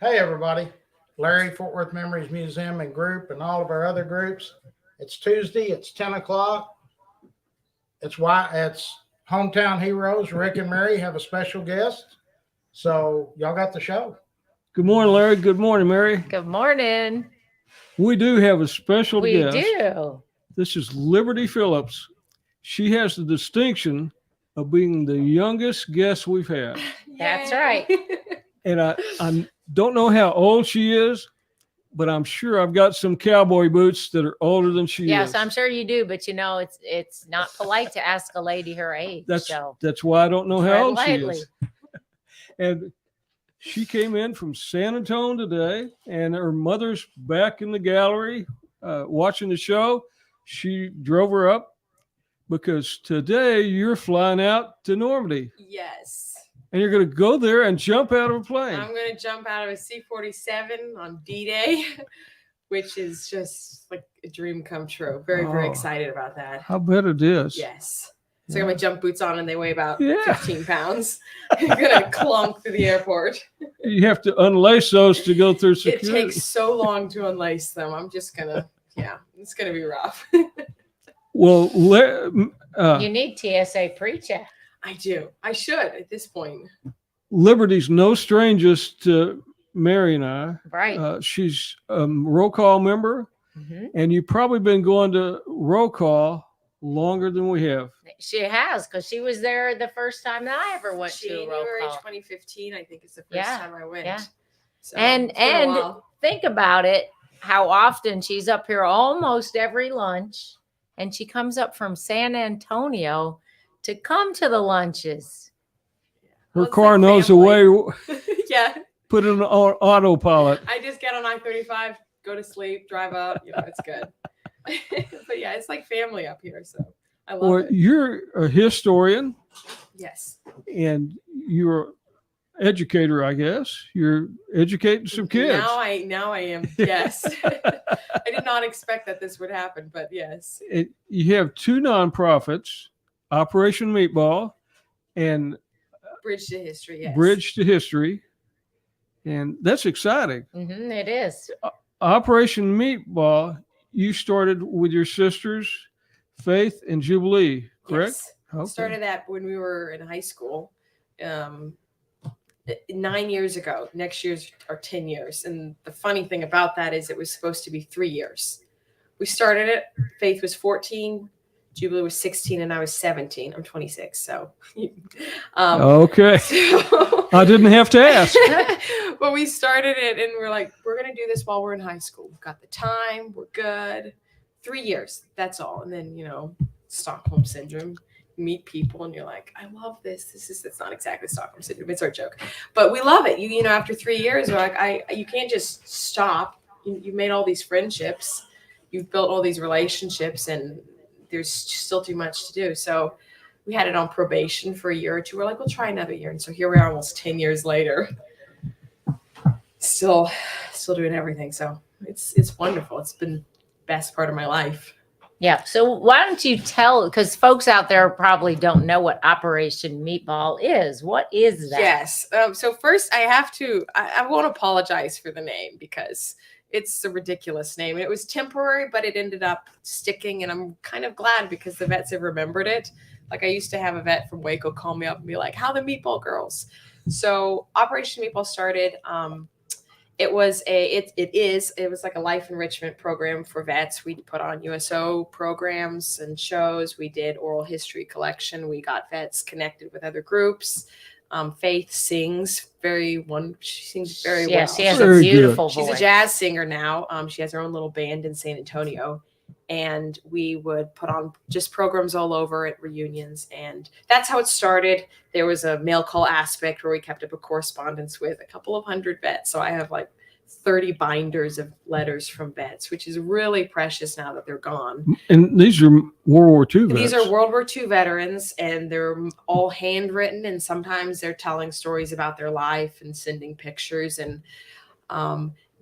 Hey, everybody. Larry, Fort Worth Memories Museum and Group, and all of our other groups. It's Tuesday. It's 10 o'clock. It's Hometown Heroes. Rick and Mary have a special guest. So, y'all got the show. Good morning, Larry. Good morning, Mary. Good morning. We do have a special We guest. do. This is Liberty Phillips. She has the distinction of being the youngest guest we've had. That's right. And I don't know how old she is, but I'm sure I've got some cowboy boots that are older than she Yes, is. I'm sure you do, but it's not polite to ask a lady her age. That's why I don't know how tread old lightly. she is. And she came in from San Antonio today, and her mother's back in the gallery watching the show. She drove her up because today you're flying out to Normandy. Yes. And you're going to go there and jump out of a plane. I'm going to jump out of a C-47 on D-Day, which is just like a dream come true. Very excited about that. I bet it is. Yes. So I got my jump boots on and they weigh about 15 pounds. I'm going to clunk through the airport. You have to unlace those to go through security. It takes so long to unlace them. I'm just going to, it's going to be rough. Well, you need TSA pre-check. I do. I should at this point. Liberty's no strangers to Mary and I. Right. She's a roll call member, and you've probably been going to roll call longer than we have. She has, because she was there the first time that I ever went to roll January call. 2015, I think, is the first time I went. Yeah. So and think about it, how often she's up here almost every lunch, and she comes up from San Antonio to come to the lunches. Her car knows the way. Yeah. Put it on autopilot. I just get on I-35, go to sleep, drive up. It's good. But yeah, it's like family up here. So I love it. You're a historian. Yes. And you're an educator, I guess. You're educating some kids. Now I am. Yes. I did not expect that this would happen, but yes. You have two nonprofits, Operation Meatball and Bridge to History. Yes. Bridge to History. And that's exciting. It is. Operation Meatball, you started with your sisters, Faith and Jubilee, correct? Yes. Okay. Started that when we were in high school 9 years ago. Next year's are 10 years. And the funny thing about that is it was supposed to be 3 years. We started it. Faith was 14. Jubilee was 16 and I was 17. I'm 26. So, okay. So, I didn't have to ask. But we started it and we're like, we're going to do this while we're in high school. We've got the time. We're good. 3 years. That's all. And then, Stockholm syndrome. You meet people and you're like, I love this. It's not exactly Stockholm syndrome. It's our joke, but we love it. You know, after 3 years, we're like, you can't just stop. You've made all these friendships. You've built all these relationships and there's still too much to do. So we had it on probation for a year or two. We're like, we'll try another year. And so here we are almost 10 years later, still doing everything. So it's wonderful. It's been the best part of my life. Yeah. So why don't you tell, because folks out there probably don't know what Operation Meatball is. What is that? Yes. So first I won't apologize for the name because it's a ridiculous name. It was temporary, but it ended up sticking. And I'm kind of glad because the vets have remembered it. Like I used to have a vet from Waco call me up and be like, how the Meatball girls? So Operation Meatball started. It was like a life enrichment program for vets. We put on USO programs and shows. We did oral history collection. We got vets connected with other groups. Faith sings she sings very well. She has a beautiful voice. She's a jazz singer now. She has her own little band in San Antonio. And we would put on just programs all over at reunions. And that's how it started. There was a mail call aspect where we kept up a correspondence with a couple of hundred vets. So I have like 30 binders of letters from vets, which is really precious now that they're gone. And these are World War II vets. These are World War II veterans, and they're all handwritten. And sometimes they're telling stories about their life and sending pictures. And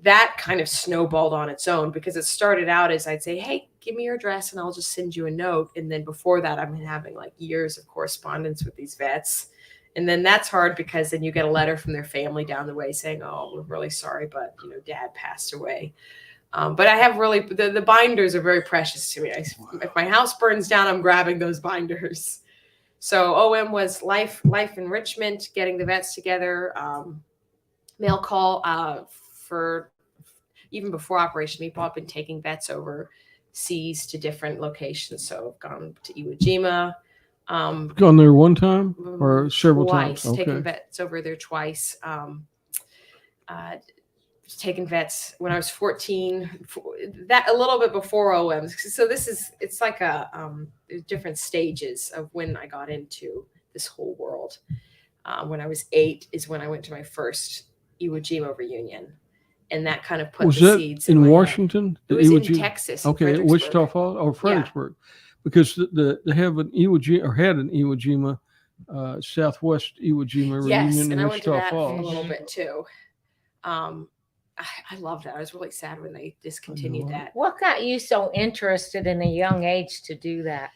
that kind of snowballed on its own because it started out as I'd say, hey, give me your address and I'll just send you a note. And then before that, I've been having like years of correspondence with these vets. And then that's hard because then you get a letter from their family down the way saying, "Oh, we're really sorry, but Dad passed away." But I have really the binders are very precious to me. If my house burns down, I'm grabbing those binders. So OM was life enrichment, getting the vets together, mail call for even before Operation Meatball. I've been taking vets overseas to different locations. So I've gone to Iwo Jima. Gone there one time or several twice, times? Okay. Taken vets over there twice. Taken vets when I was 14, that a little bit before OM. So it's like there's different stages of when I got into this whole world. When I was 8 is when I went to my first Iwo Jima reunion. And that kind of put the seeds in my Washington? head. It was in Texas. Okay, Wichita Falls or Fredericksburg, because they have an Iwo Jima or had an Iwo Jima, Southwest Iwo Jima reunion in Wichita Falls. A little bit too. I love that. I was really sad when they discontinued that. What got you so interested in a young age to do that?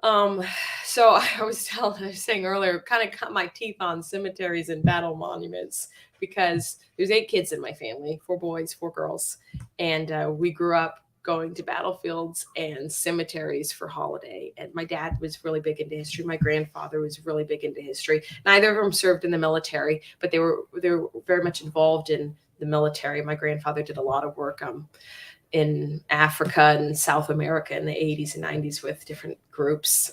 So I was saying earlier, kind of cut my teeth on cemeteries and battle monuments because there's 8 kids in my family, 4 boys, 4 girls. And we grew up going to battlefields and cemeteries for holiday. And my dad was really big into history. My grandfather was really big into history. Neither of them served in the military, but they were very much involved in the military. My grandfather did a lot of work in Africa and South America in the 80s and 90s with different groups.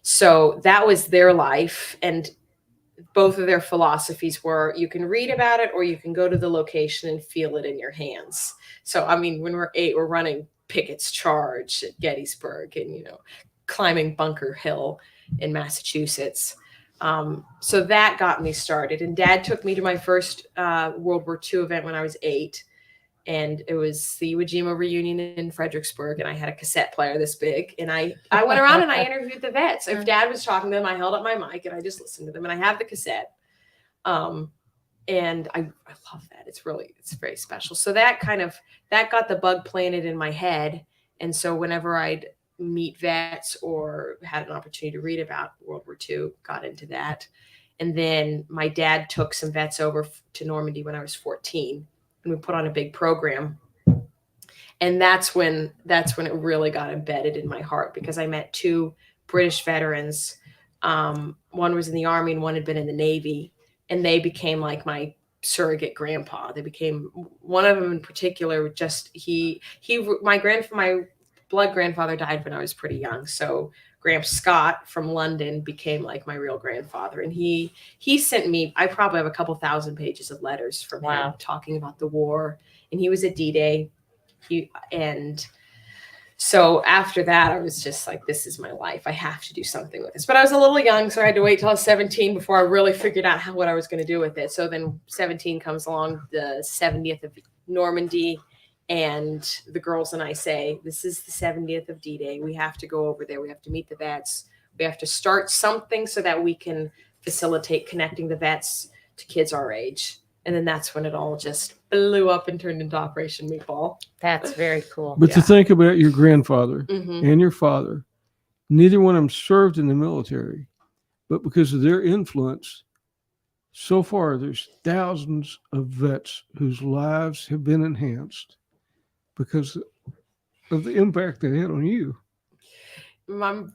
So that was their life. And both of their philosophies were you can read about it or you can go to the location and feel it in your hands. So, I mean, when we're 8, we're running Pickett's Charge at Gettysburg and, climbing Bunker Hill in Massachusetts. So that got me started. And Dad took me to my first World War II event when I was 8. And it was the Iwo Jima reunion in Fredericksburg. And I had a cassette player this big. And I went around and I interviewed the vets. If Dad was talking to them, I held up my mic and I just listened to them. And I have the cassette. And I love that. It's very special. So that got the bug planted in my head. And so whenever I'd meet vets or had an opportunity to read about World War II, got into that. And then my dad took some vets over to Normandy when I was 14. And we put on a big program. And that's when it really got embedded in my heart because I met 2 British veterans. One was in the Army and one had been in the Navy. And they became like my surrogate grandpa. They became one of them in particular. My blood grandfather died when I was pretty young. So Gramp Scott from London became like my real grandfather. And he sent me, I probably have a couple thousand pages of letters from him talking about the war. And he was at D-Day. And so after that, I was just like, this is my life. I have to do something with this. But I was a little young, so I had to wait till I was 17 before I really figured out what I was going to do with it. So then 17 comes along, the 70th of Normandy. And the girls and I say, this is the 70th of D-Day. We have to go over there. We have to meet the vets. We have to start something so that we can facilitate connecting the vets to kids our age. And then that's when it all just blew up and turned into Operation Meatball. That's very cool. But to think about your grandfather and your father, neither one of them served in the military, but because of their influence, so far there's thousands of vets whose lives have been enhanced because of the impact they had on you. I'm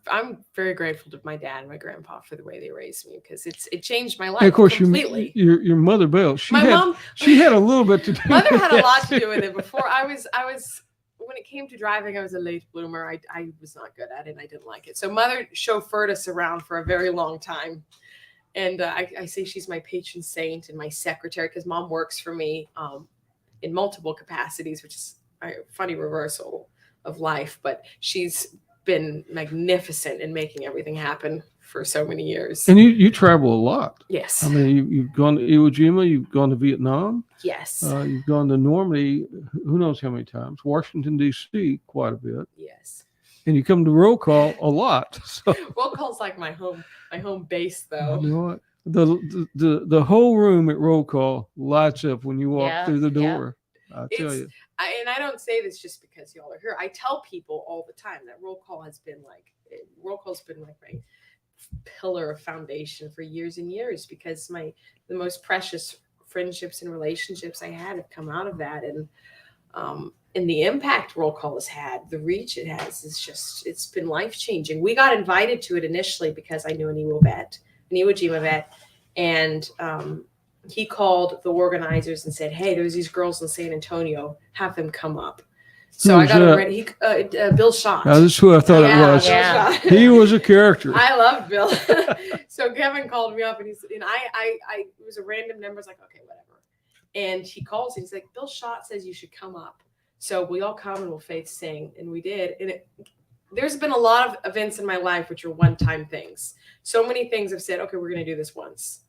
very grateful to my dad and my grandpa for the way they raised me because it changed my life. And of course, completely. Your mother Belle, she had a little bit to do. Mother with had that a lot to do with it. Before I was when it came to driving, I was a late bloomer. I was not good at it. And I didn't like it. So Mother chauffeured us around for a very long time. And I say she's my patron saint and my secretary because Mom works for me in multiple capacities, which is a funny reversal of life. But she's been magnificent in making everything happen for so many years. And you travel a lot. Yes. I mean, you've gone to Iwo Jima, you've gone to Vietnam. Yes. You've gone to Normandy, who knows how many times, Washington, D.C. quite a bit. Yes. And you come to roll call a lot. So. Roll call's like my home base, though. You know what? The whole room at roll call lights up when you walk through the door. I tell you. And I don't say this just because y'all are here. I tell people all the time that roll call's been like my pillar of foundation for years and years, because the most precious friendships and relationships I had have come out of that. And the impact roll call has had, the reach it has, it's been life-changing. We got invited to it initially because I knew an Iwo Jima vet, and he called the organizers and said, hey, there's these girls in San Antonio, have them come up. So I got him ready. Bill Schott. Now, this is who I thought it was. Yeah. He was a character. I loved Bill. So Kevin called me up, and it was a random number. I was like, okay, whatever. And he calls and he's like, Bill Schott says you should come up. So we all come and we'll faith sing, and we did. And there's been a lot of events in my life which are one-time things. So many things have said, okay, we're going to do this once.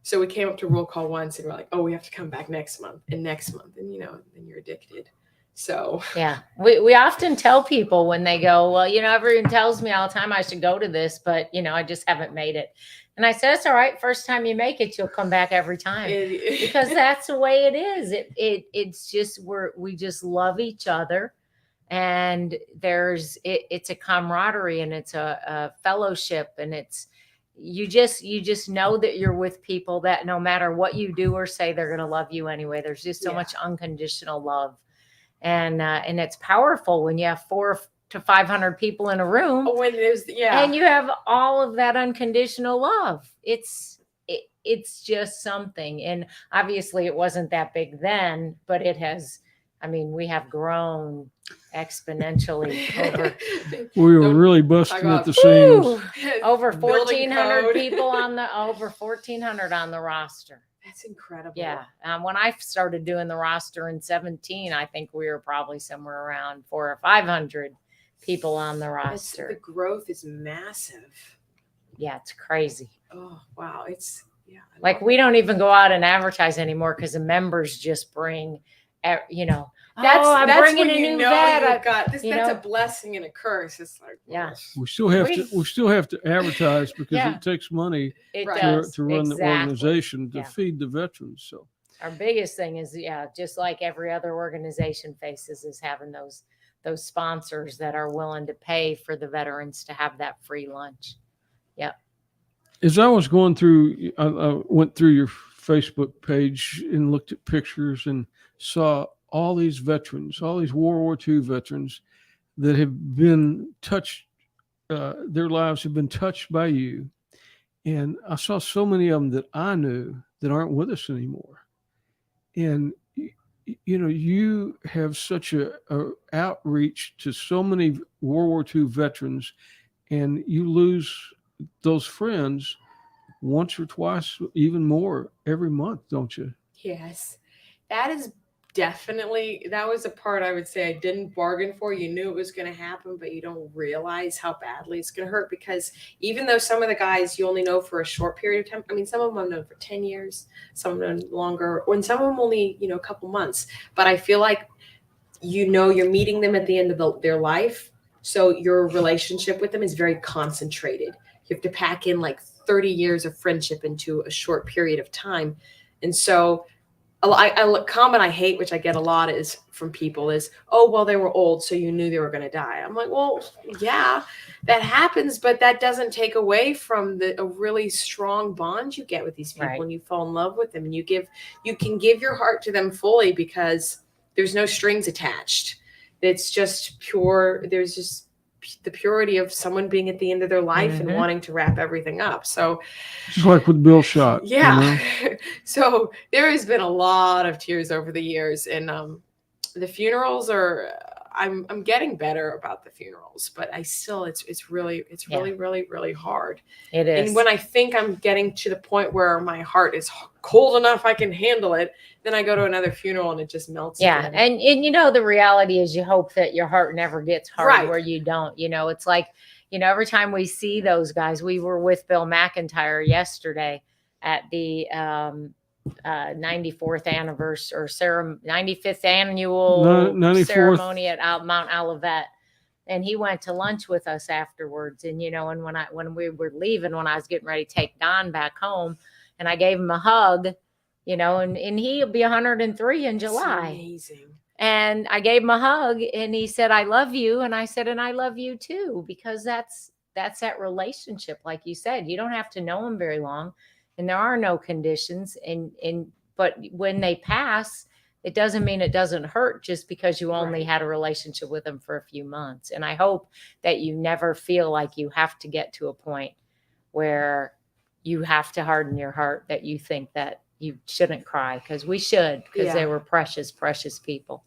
So we came up to roll call once, and we're like, oh, we have to come back next month, and then you're addicted. So yeah, we often tell people when they go, well, everyone tells me all the time I should go to this, but I just haven't made it. And I said, it's all right. First time you make it, you'll come back every time, because that's the way it is. It's just we just love each other, and it's a camaraderie, and it's a fellowship, and you just know that you're with people that no matter what you do or say, they're going to love you anyway. There's just so much unconditional love. And it's powerful when you have 400 to 500 people in a room. And you have all of that unconditional love. It's just something. And obviously it wasn't that big then, but it has. I mean, we have grown exponentially over. We were really busting at the seams. Over 1,400 people over 1,400 on the roster. That's incredible. Yeah. When I started doing the roster in 2017, I think we were probably somewhere around 400 or 500 people on the roster. The growth is massive. Yeah, it's crazy. Oh, wow. Like we don't even go out and advertise anymore because the members just bring, I'm bringing a new vet. That's a blessing and a curse. It's like, we still have to advertise because it takes money to run the organization to feed the veterans. So our biggest thing is, just like every other organization faces, is having those sponsors that are willing to pay for the veterans to have that free lunch. Yep. As I was going through, I went through your Facebook page and looked at pictures and saw all these veterans, all these World War II veterans that have been touched, their lives have been touched by you. And I saw so many of them that I knew that aren't with us anymore. And, you have such a outreach to so many World War II veterans, and you lose those friends once or twice, even more every month, don't you? Yes, that was a part I would say I didn't bargain for. You knew it was going to happen, but you don't realize how badly it's going to hurt, because even though some of the guys you only know for a short period of time, I mean, some of them I've known for 10 years, some of them longer, when some of them only, a couple months, but I feel like, you're meeting them at the end of their life. So your relationship with them is very concentrated. You have to pack in like 30 years of friendship into a short period of time. And so a comment I hate, which I get a lot is from people is, oh, well, they were old, so you knew they were going to die. I'm like, well, yeah, that happens, but that doesn't take away from a really strong bond you get with these people, and you fall in love with them, and you can give your heart to them fully because there's no strings attached. It's just pure. There's just the purity of someone being at the end of their life and wanting to wrap everything up. So just like with Bill Schott. Yeah. So there has been a lot of tears over the years, and the funerals I'm getting better about the funerals, but I still, it's really, really, really hard. It is. And when I think I'm getting to the point where my heart is cold enough I can handle it, then I go to another funeral and it just melts. Yeah. Again. And the reality is you hope that your heart never gets hard where you don't, it's like, every time we see those guys, we were with Bill McIntyre yesterday at the 94th anniversary or 95th annual 94th. ceremony at Mount Olivet, and he went to lunch with us afterwards. And and when we were leaving, when I was getting ready to take Don back home, and I gave him a hug, and he'll be 103 in July. That's amazing. And I gave him a hug, and he said, "I love you," and I said, "And I love you too," because that's that's that relationship. Like you said, you don't have to know them very long, and there are no conditions. But when they pass, it doesn't mean it doesn't hurt just because you only Right. had a relationship with them for a few months. And I hope that you never feel like you have to get to a point where you have to harden your heart, that you think that you shouldn't cry, because we should, because they Yeah. were precious, precious people.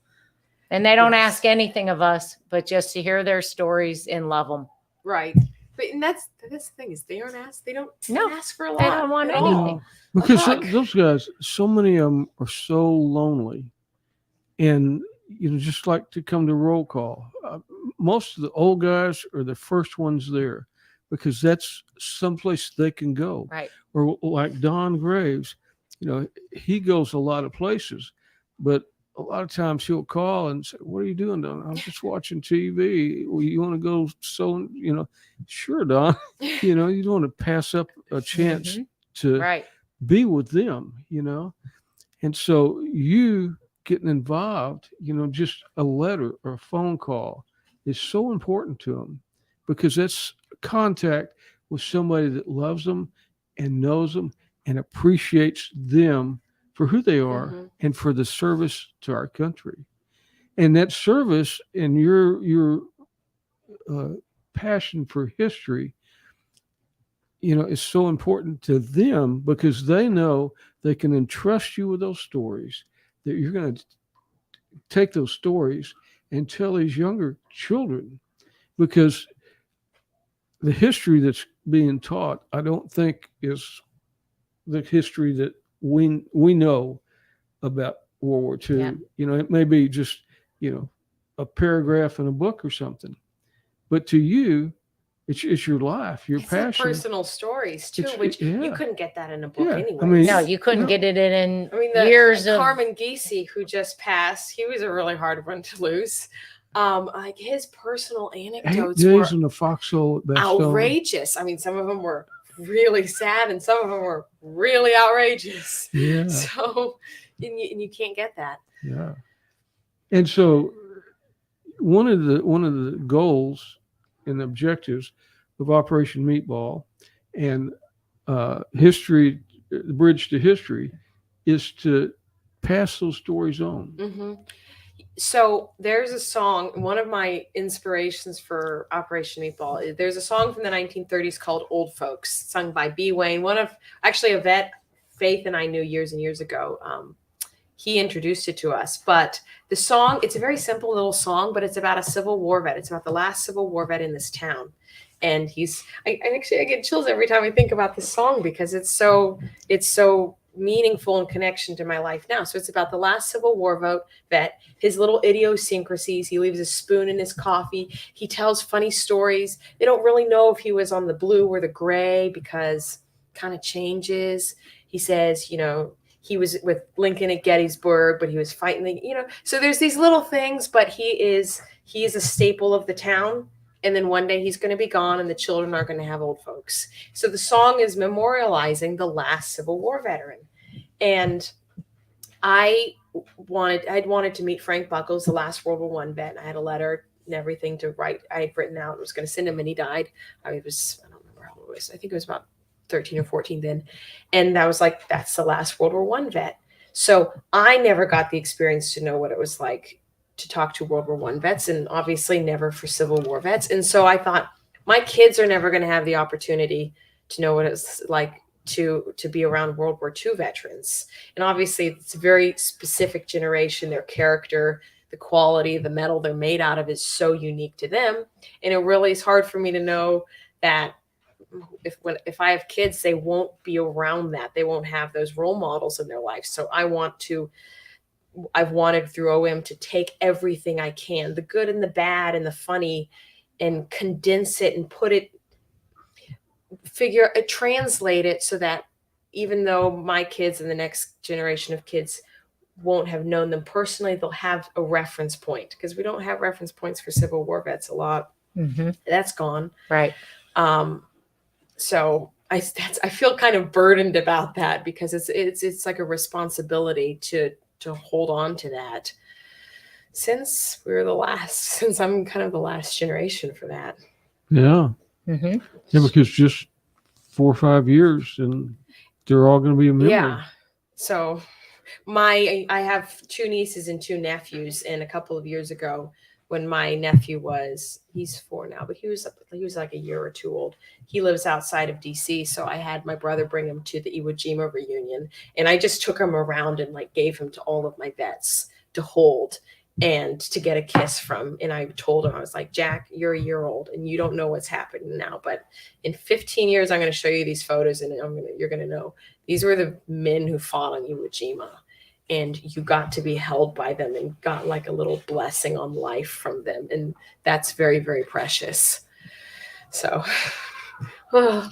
And they don't Yes. ask anything of us but just to hear their stories and love them. Right. But and that's the thing is they don't ask No, ask for a lot. they don't want at all. anything. Because hug. those guys, so many of them are so lonely, and just like to come to roll call. Most of the old guys are the first ones there because that's someplace they can go. Right. Or like Don Graves, he goes a lot of places, but a lot of times he'll call and say, "What are you doing, Don?" "I'm just watching TV." "Well, you want to go?" So, sure, Don. You don't want to pass up a chance to Right. be with them, And so you getting involved, just a letter or a phone call is so important to them, because that's contact with somebody that loves them and knows them and appreciates them for who they are and for the service to our country. And that service and your passion for history, is so important to them, because they know they can entrust you with those stories, that you're going to take those stories and tell these younger children, because the history that's being taught, I don't think is the history that we know about World War II. Yeah. It may be just, a paragraph in a book or something, but to you, it's your life, your It's their passion. personal stories too, which you couldn't get that in a book anyway. I mean, No, you couldn't get it in the years of Carmen Giese, who just passed, he was a really hard one to lose. Like his personal 8 anecdotes days were in the foxhole at Bastogne. outrageous. I mean, some of them were really sad, and some of them were really outrageous. Yeah. So, and you can't get that. Yeah. And so, one of the goals and objectives of Operation Meatball and history, the Bridge to History, is to pass those stories on. So there's a song, one of my inspirations for Operation Meatball. There's a song from the 1930s called Old Folks, sung by B. Wayne, actually a vet Faith and I knew years and years ago. He introduced it to us. But the song, it's a very simple little song, but it's about a Civil War vet. It's about the last Civil War vet in this town. And I get chills every time I think about this song, because it's so meaningful in connection to my life now. So it's about the last Civil War vet, his little idiosyncrasies. He leaves a spoon in his coffee. He tells funny stories. They don't really know if he was on the blue or the gray, because it kind of changes. He says, he was with Lincoln at Gettysburg, but he was fighting so there's these little things, but he is a staple of the town. And then one day he's going to be gone, and the children are going to have old folks. So the song is memorializing the last Civil War veteran. And I'd wanted to meet Frank Buckles, the last World War I vet. And I had a letter and everything to write. I had written out. I was going to send him, and he died. I don't remember how old it was. I think it was about 13 or 14 then. And I was like, that's the last World War I vet. So I never got the experience to know what it was like to talk to World War I vets, and obviously never for Civil War vets. And so I thought, my kids are never going to have the opportunity to know what it's like to be around World War II veterans. And obviously it's a very specific generation. Their character, the quality, the metal they're made out of is so unique to them. And it really is hard for me to know that if I have kids, they won't be around that. They won't have those role models in their life. So I've wanted through OM to take everything I can, the good and the bad and the funny, and condense it and translate it so that even though my kids and the next generation of kids won't have known them personally, they'll have a reference point, because we don't have reference points for Civil War vets a lot. That's gone. Right. So I feel kind of burdened about that, because it's like a responsibility to hold on to that, since I'm kind of the last generation for that. Yeah. Mhm. Yeah, because just 4 or 5 years and they're all going to be a memory. Yeah. So I have 2 nieces and 2 nephews, and a couple of years ago, when my nephew he's 4 now, but he was like a year or 2 old. He lives outside of DC, so I had my brother bring him to the Iwo Jima reunion, and I just took him around and like gave him to all of my vets to hold and to get a kiss from. And I told him, I was like, Jack, you're a year old and you don't know what's happening now, but in 15 years, I'm going to show you these photos, and you're going to know these were the men who fought on Iwo Jima. And you got to be held by them and got like a little blessing on life from them. And that's very, very precious. So I'm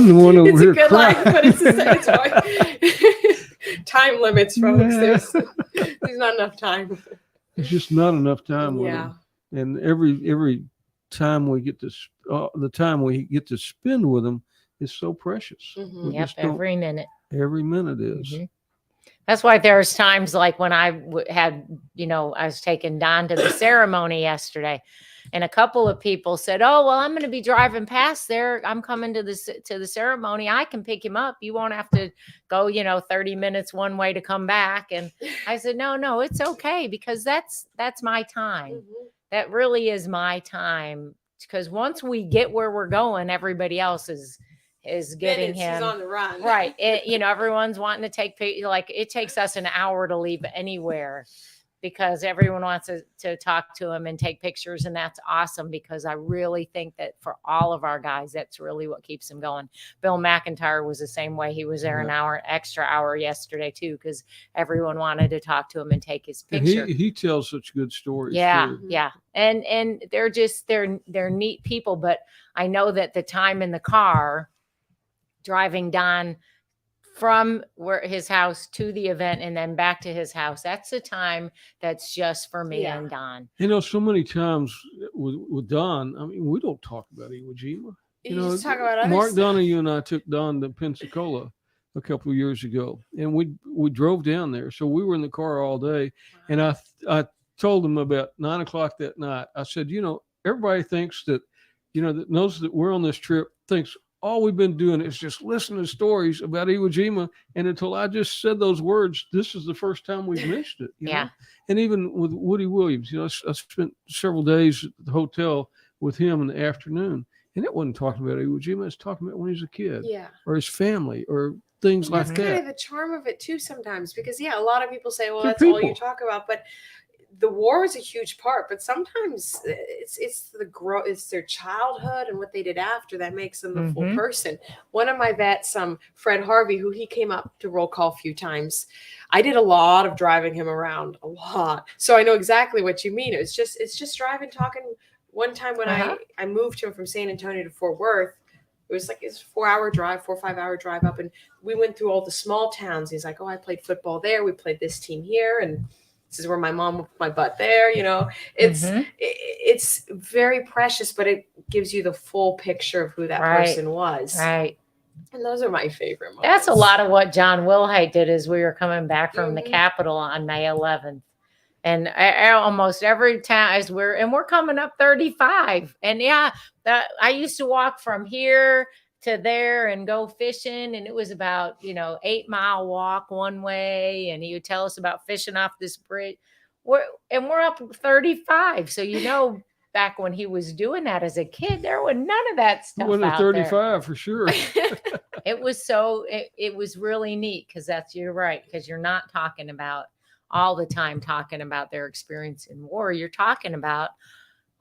the one over it's here a good crying. life, but it's time limits, folks. There's not enough time. It's just not enough time with Yeah. them. And every time we get to the time we get to spend with them is so precious. Mhm. We Yep, just don't- every minute. every minute is. Mhm. That's why there's times like when I I was taking Don to the ceremony yesterday, and a couple of people said, "Oh, well, I'm going to be driving past there. I'm coming to the ceremony. I can pick him up. You won't have to go, 30 minutes one way to come back." And I said, "No, it's okay, because that's my time. Mhm. That really is my time, because once we get where we're going, everybody else is getting He's him on the run. right. Everyone's wanting to take like it takes us an hour to leave anywhere, because everyone wants to talk to him and take pictures, and that's awesome, because I really think that for all of our guys, that's really what keeps them going. Bill McIntyre was the same way. He was there an extra hour yesterday too, because everyone wanted to talk to him and take his And picture. he tells such good stories. Yeah, too. yeah. And they're neat people, but I know that the time in the car driving Don from his house to the event and then back to his house, that's the time that's just for me and Don. So many times with Don, I mean, we don't talk about Iwo Jima. You just talk about other Mark stuff. Donahue and I took Don to Pensacola a couple of years ago, and we drove down there. So we were in the car all day, and I told him about 9 o'clock that night. I said, everybody thinks that, that knows that we're on this trip, thinks all we've been doing is just listening to stories about Iwo Jima. And until I just said those words, this is the first time we've mentioned it. You know? And even with Woody Williams, I spent several days at the hotel with him in the afternoon, and it wasn't talking about Iwo Jima. It was talking about when he was a kid, or his family, or things like that. That's kind of the charm of it too sometimes, because a lot of people say, well, They're that's all you people. talk about, but the war is a huge part, but sometimes it's their childhood and what they did after that makes them the full person. One of my vets, Fred Harvey, who he came up to roll call a few times, I did a lot of driving him around, a lot. So I know exactly what you mean. It's just driving, talking. One time when I moved him from San Antonio to Fort Worth, it was like a 4 or 5 hour drive up, and we went through all the small towns. He's like, "Oh, I played football there. We played this team here, and this is where my mom whipped my butt there." It's very precious, but it gives you the full picture of who that person was. Right. And those are my favorite moments. That's a lot of what John Wilhite did as we were coming back from the Capitol on May 11th. And almost every time we're coming up 35. And I used to walk from here to there and go fishing, and it was about 8-mile walk one way, and he would tell us about fishing off this bridge. We're up 35, so back when he was doing that as a kid, there was none of that stuff. It wasn't out 35 there. for sure. It was it was really neat, because you're right, because you're not talking about all the time talking about their experience in war. You're talking about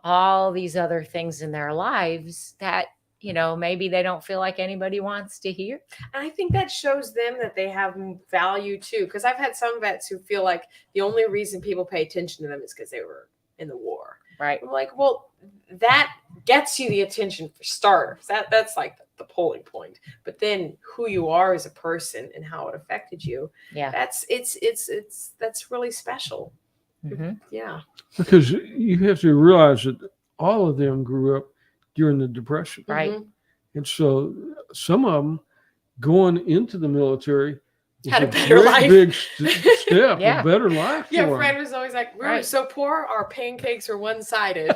all these other things in their lives that maybe they don't feel like anybody wants to hear. And I think that shows them that they have value too. Because I've had some vets who feel like the only reason people pay attention to them is because they were in the war. Right. I'm like, well, that gets you the attention for starters. That's like the polling point. But then who you are as a person and how it affected you. Yeah. That's really special. Mm-hmm. Yeah. Because you have to realize that all of them grew up during the Depression. Right. Mm-hmm. And so some of them going into the military had a It's better great life. Big step, Yeah. a better life. Yeah, for Fred him. was always like, we were Right. so poor, our pancakes are one-sided.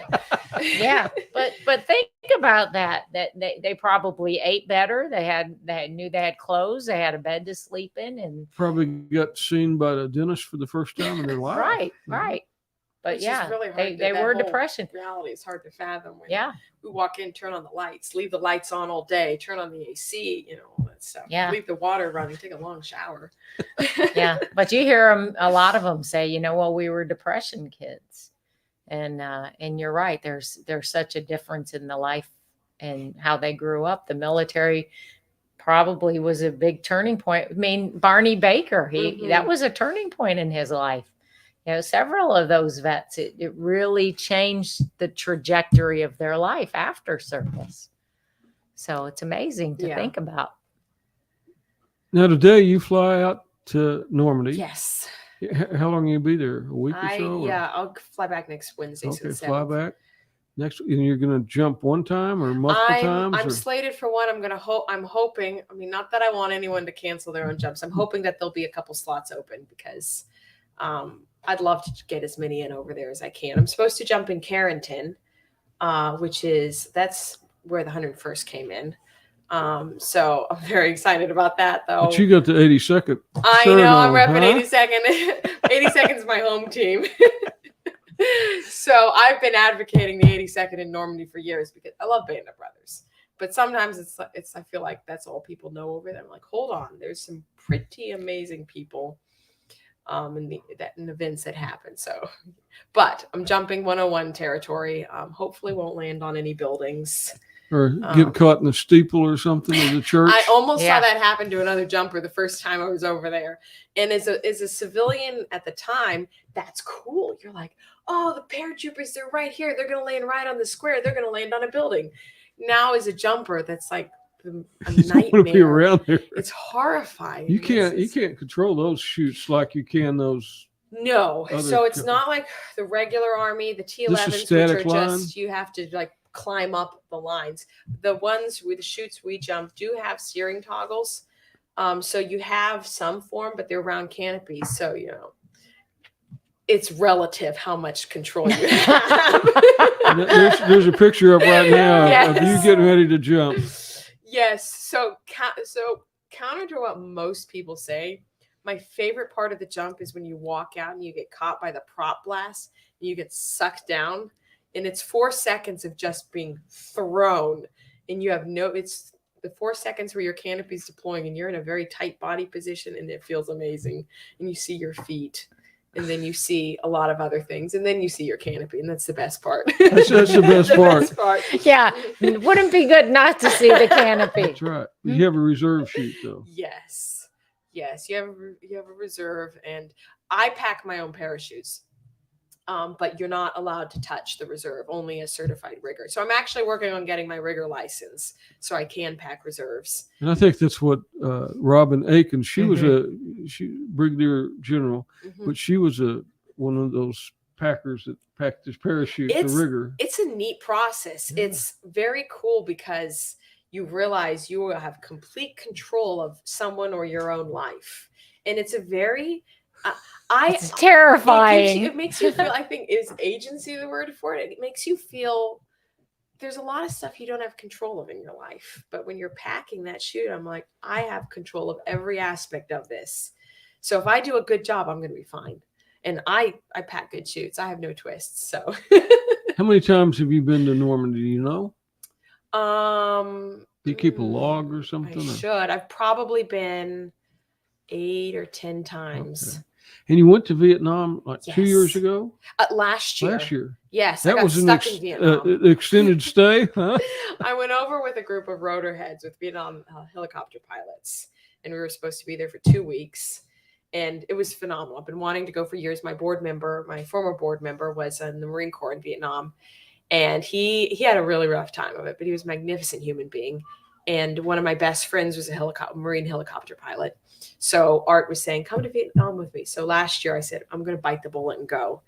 Yeah, but think about that they probably ate better. They knew they had clothes, they had a bed to sleep in, and Probably got seen by the dentist for the first time in their life. right, you know? right. But Which is yeah, really hard they to- they that were whole depression. Reality is hard to fathom when Yeah, we walk in, turn on the lights, leave the lights on all day, turn on the AC, all that stuff. Yeah. Leave the water running, take a long shower. yeah. But you hear a lot of them say, well, we were depression kids, and you're right. There's such a difference in the life and how they grew up. The military probably was a big turning point. I mean, Barney Baker, that was a turning point in his life. Several of those vets, it really changed the trajectory of their life after service. So it's amazing to think about. Now today you fly out to Normandy. Yes. How long will you be there? A week or so? Yeah, I'll fly back next Wednesday. Okay, so fly back. Next, and you're going to jump one time or multiple times? I'm slated for one. I'm hoping. I mean, not that I want anyone to cancel their own jumps. I'm hoping that there'll be a couple slots open because I'd love to get as many in over there as I can. I'm supposed to jump in Carrington, that's where the 101st came in. So I'm very excited about that, though. But you got the 82nd. I know, I'm repping 82nd. 82nd is my home team. So I've been advocating the 82nd in Normandy for years because I love Band of Brothers. But sometimes it's I feel like that's all people know over there. I'm like, hold on, there's some pretty amazing people in events that happen. So, but I'm jumping 101 territory. Hopefully won't land on any buildings. Or get caught in the steeple or something of the church. I almost saw that happen to another jumper the first time I was over there. And as a civilian at the time, that's cool. You're like, oh, the paratroopers, they're right here. They're going to land right on the square. They're going to land on a building. Now as a jumper, that's like a nightmare. You want to be around there. It's horrifying. You can't control those chutes like you can those. No. So it's not like the regular Army, the T-11s, which are just, you have to like climb up the lines. The ones with the chutes we jump do have steering toggles. So you have some form, but they're round canopies. So, it's relative how much control you have. there's a picture up right now of you getting ready to jump. Yes. So counter to what most people say, my favorite part of the jump is when you walk out and you get caught by the prop blast and you get sucked down. And it's 4 seconds of just being thrown. And you have it's the 4 seconds where your canopy is deploying and you're in a very tight body position and it feels amazing. And you see your feet. And then you see a lot of other things. And then you see your canopy. And that's the best part. That's the best part. Yeah. It wouldn't be good not to see the canopy. That's right. You have a reserve chute, though. Yes. Yes. You have a reserve. And I pack my own parachutes. But you're not allowed to touch the reserve, only a certified rigger. So I'm actually working on getting my rigger license so I can pack reserves. And I think that's what Robin Aiken, she was she brigadier general, but she was one of those packers that packed his parachute, the rigger. It's a neat process. Yeah. It's very cool because you realize you will have complete control of someone or your own life. And it's a very... it's terrifying. It makes you feel, I think, is agency the word for it? It makes you feel there's a lot of stuff you don't have control of in your life. But when you're packing that chute, I'm like, I have control of every aspect of this. So if I do a good job, I'm going to be fine. And I pack good chutes. I have no twists. So how many times have you been to Normandy? Do you know? Do you keep a log or something? I should. I've probably been 8 or 10 times. Okay. And you went to Vietnam like 2 years ago? Last year. Last year. Yes. That was in Vietnam. Extended stay, huh? I went over with a group of rotor heads with Vietnam helicopter pilots. And we were supposed to be there for 2 weeks. And it was phenomenal. I've been wanting to go for years. My former board member was in the Marine Corps in Vietnam. And he had a really rough time of it, but he was a magnificent human being. And one of my best friends was a Marine helicopter pilot. So Art was saying, come to Vietnam with me. So last year I said, I'm going to bite the bullet and go.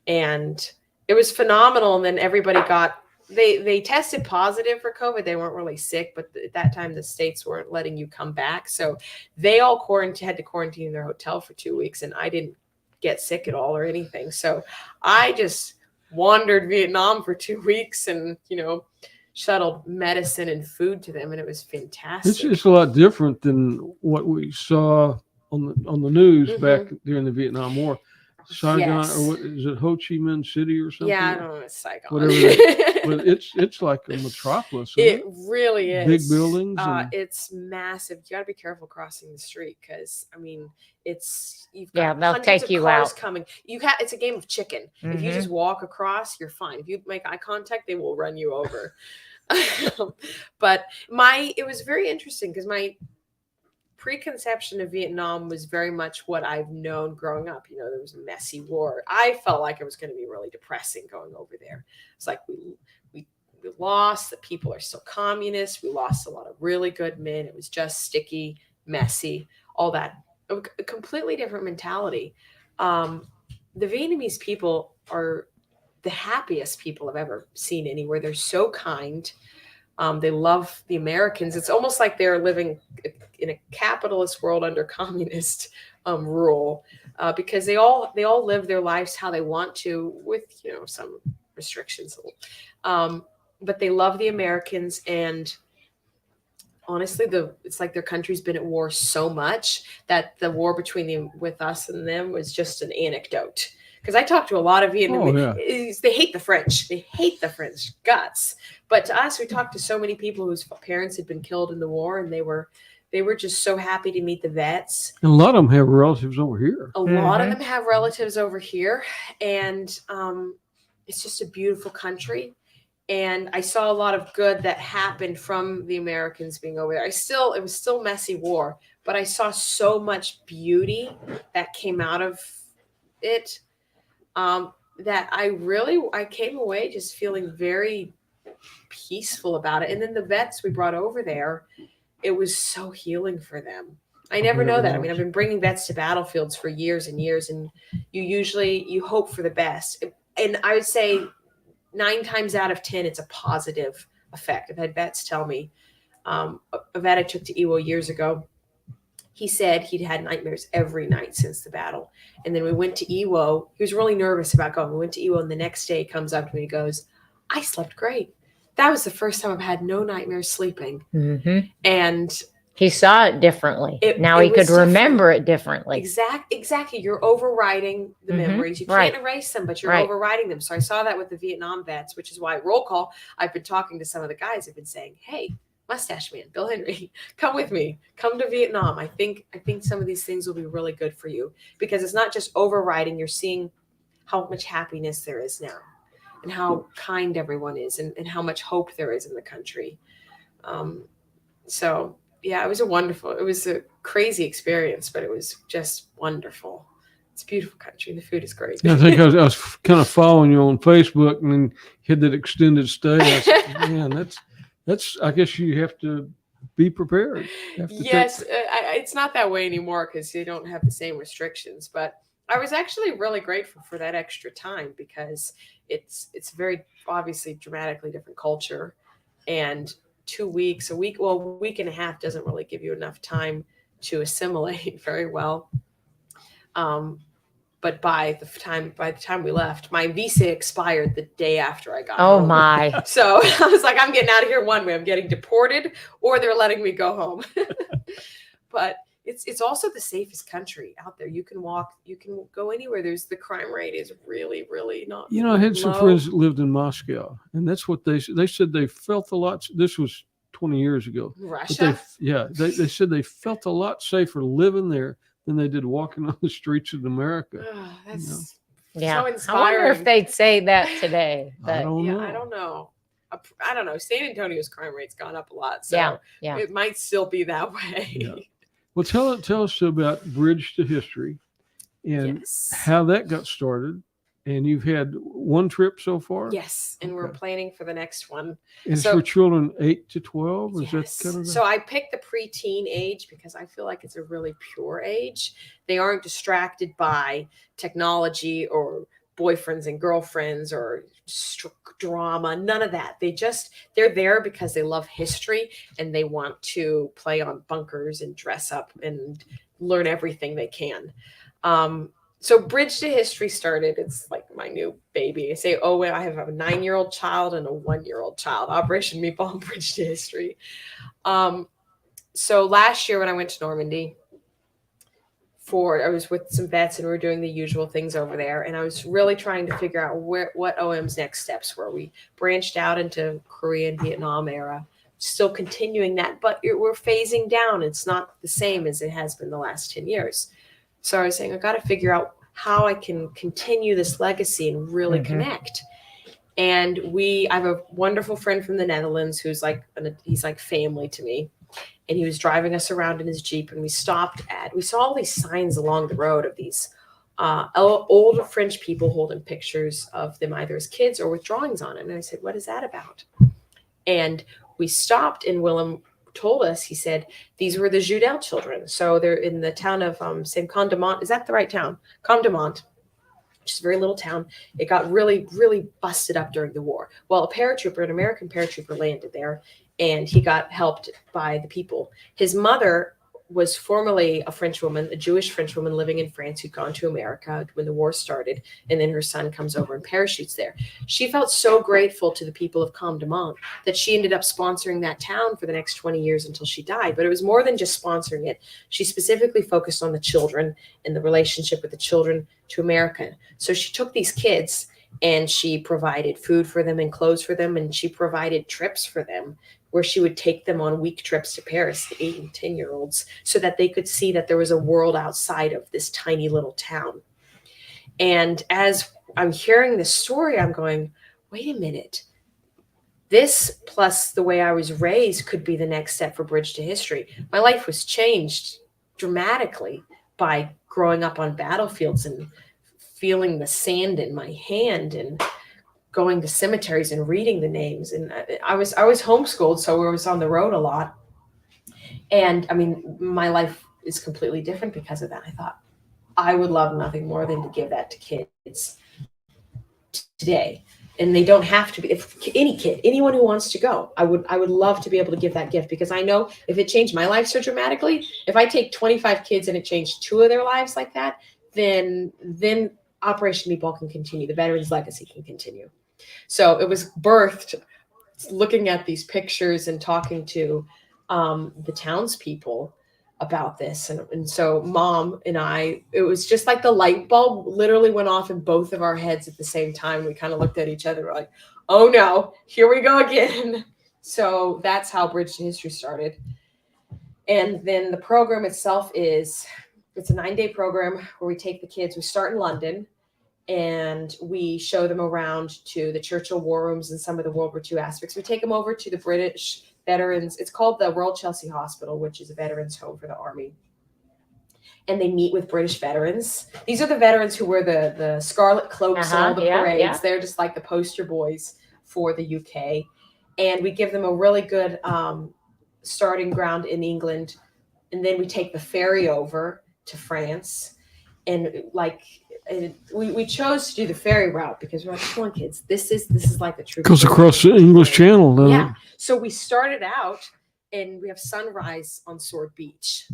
And it was phenomenal. And then everybody got they tested positive for COVID. They weren't really sick, but at that time the states weren't letting you come back. So they all had to quarantine in their hotel for 2 weeks, and I didn't get sick at all or anything. So I just wandered Vietnam for 2 weeks and, shuttled medicine and food to them, and it was fantastic. It's a lot different than what we saw on the news back during the Vietnam War. Saigon, Yes. or what is it, Ho Chi Minh City or something? Yeah, I don't know. It's Saigon. Whatever. But it's like a metropolis. It really is. Big buildings. It's massive. You got to be careful crossing the street because you've Yeah, got they'll hundreds take of you cars out. coming. It's a game of chicken. If you just walk across, you're fine. If you make eye contact, they will run you over. But it was very interesting because my preconception of Vietnam was very much what I've known growing up. There was a messy war. I felt like it was going to be really depressing going over there. It's like we lost. The people are still communist. We lost a lot of really good men. It was just sticky, messy, all that. A completely different mentality. The Vietnamese people are the happiest people I've ever seen anywhere. They're so kind. They love the Americans. It's almost like they're living in a capitalist world under communist rule, because they all live their lives how they want to, with some restrictions. But they love the Americans, and honestly, it's like their country's been at war so much that the war with us and them was just an anecdote. Because I talked to a lot of Vietnamese, they hate the French. They hate the French guts. But to us, we talked to so many people whose parents had been killed in the war, and they were just so happy to meet the vets. And a lot of them have relatives over here. A lot of them have relatives over here, and it's just a beautiful country. And I saw a lot of good that happened from the Americans being over there. It was still messy war, but I saw so much beauty that came out of it. That I came away just feeling very peaceful about it. And then the vets we brought over there, it was so healing for them. I never know that. I've been bringing vets to battlefields for years and years, and you hope for the best. And I would say 9 times out of 10, it's a positive effect. I've had vets tell me, a vet I took to Iwo years ago, he said he'd had nightmares every night since the battle. And then we went to Iwo. He was really nervous about going. We went to Iwo, and the next day he comes up to me and goes, I slept great. That was the first time I've had no nightmares sleeping. And he saw it differently. Now he could remember it differently. Exactly. You're overriding the memories. You can't erase them, but you're overriding them. So I saw that with the Vietnam vets, which is why roll call, I've been talking to some of the guys who've been saying, hey, Mustache Man, Bill Henry, come with me. Come to Vietnam. I think some of these things will be really good for you, because it's not just overriding. You're seeing how much happiness there is now, and how kind everyone is, and how much hope there is in the country. So yeah, it was a crazy experience, but it was just wonderful. It's a beautiful country, and the food is great. Yeah, I think I was kind of following you on Facebook, and then you had that extended stay. I said, man, that's. I guess you have to be prepared. Yes, it's not that way anymore because you don't have the same restrictions. But I was actually really grateful for that extra time, because it's very obviously dramatically different culture, and 2 weeks, a week and a half doesn't really give you enough time to assimilate very well. But by the time we left, my visa expired the day after I got home. Oh my. So I was like, I'm getting out of here one way. I'm getting deported, or they're letting me go home. But it's also the safest country out there. You can walk, you can go anywhere. The crime rate is really, really not. I had some friends that lived in Moscow, and that's what they said. They felt a lot. This was 20 years ago. Russia? They said they felt a lot safer living there than they did walking on the streets of America. Oh, that's so inspiring. I wonder if they'd say that today. I don't know. I don't know. San Antonio's crime rate's gone up a lot, so it might still be that way. Yeah. Well, tell us about Bridge to History and how that got started. And you've had one trip so far? Yes, and we're planning for the next one. And it's for children 8 to 12? Is that kind of So I picked the preteen age because I feel like it's a really pure age. They aren't distracted by technology or boyfriends and girlfriends or drama, none of that. They're there because they love history and they want to play on bunkers and dress up and learn everything they can. So Bridge to History started. It's like my new baby. I say, oh, well, I have a 9-year-old child and a 1-year-old child. Operation Meatball and Bridge to History. So last year when I went to Normandy, I was with some vets and we were doing the usual things over there. And I was really trying to figure out what OM's next steps were. We branched out into Korea and Vietnam era, still continuing that, but we're phasing down. It's not the same as it has been the last 10 years. So I was saying, I got to figure out how I can continue this legacy and really connect. And I have a wonderful friend from the Netherlands who's he's like family to me. And he was driving us around in his Jeep, and we saw all these signs along the road of these older French people holding pictures of them either as kids or with drawings on it. And I said, what is that about? And we stopped, and Willem told us, he said, these were the Judel children. So they're in the town of Saint-Condemont. Is that the right town? Condemont, which is a very little town. It got really, really busted up during the war. Well, an American paratrooper landed there, and he got helped by the people. His mother was formerly a French woman, a Jewish French woman living in France who'd gone to America when the war started, and then her son comes over and parachutes there. She felt so grateful to the people of Condemont that she ended up sponsoring that town for the next 20 years until she died. But it was more than just sponsoring it. She specifically focused on the children and the relationship with the children to America. So she took these kids and she provided food for them and clothes for them, and she provided trips for them where she would take them on week trips to Paris, the 8 and 10-year-olds, so that they could see that there was a world outside of this tiny little town. And as I'm hearing this story, I'm going, wait a minute. This plus the way I was raised could be the next step for Bridge to History. My life was changed dramatically by growing up on battlefields and feeling the sand in my hand and going to cemeteries and reading the names. And I was homeschooled, so I was on the road a lot. And I mean, my life is completely different because of that. I thought I would love nothing more than to give that to kids today. And they don't have to be, if any kid, anyone who wants to go, I would love to be able to give that gift, because I know if it changed my life so dramatically, if I take 25 kids and it changed 2 of their lives like that, then Operation Meatball can continue. The veterans' legacy can continue. So it was birthed looking at these pictures and talking to the townspeople about this. And so Mom and I, it was just like the light bulb literally went off in both of our heads at the same time. We kind of looked at each other, we're like, oh no, here we go again. So that's how Bridge to History started. And then the program itself it's a 9-day program where we take the kids, we start in London, and we show them around to the Churchill war rooms and some of the World War II aspects. We take them over to the British veterans. It's called the Royal Chelsea Hospital, which is a veterans home for the Army. And they meet with British veterans. These are the veterans who wear the scarlet cloaks and all the parades. Yeah. They're just like the poster boys for the UK. And we give them a really good starting ground in England. And then we take the ferry over to France. And we chose to do the ferry route because we're like, come on, kids, this is like a true. Goes across the English Channel, doesn't it? So we started out, and we have sunrise on Sword Beach,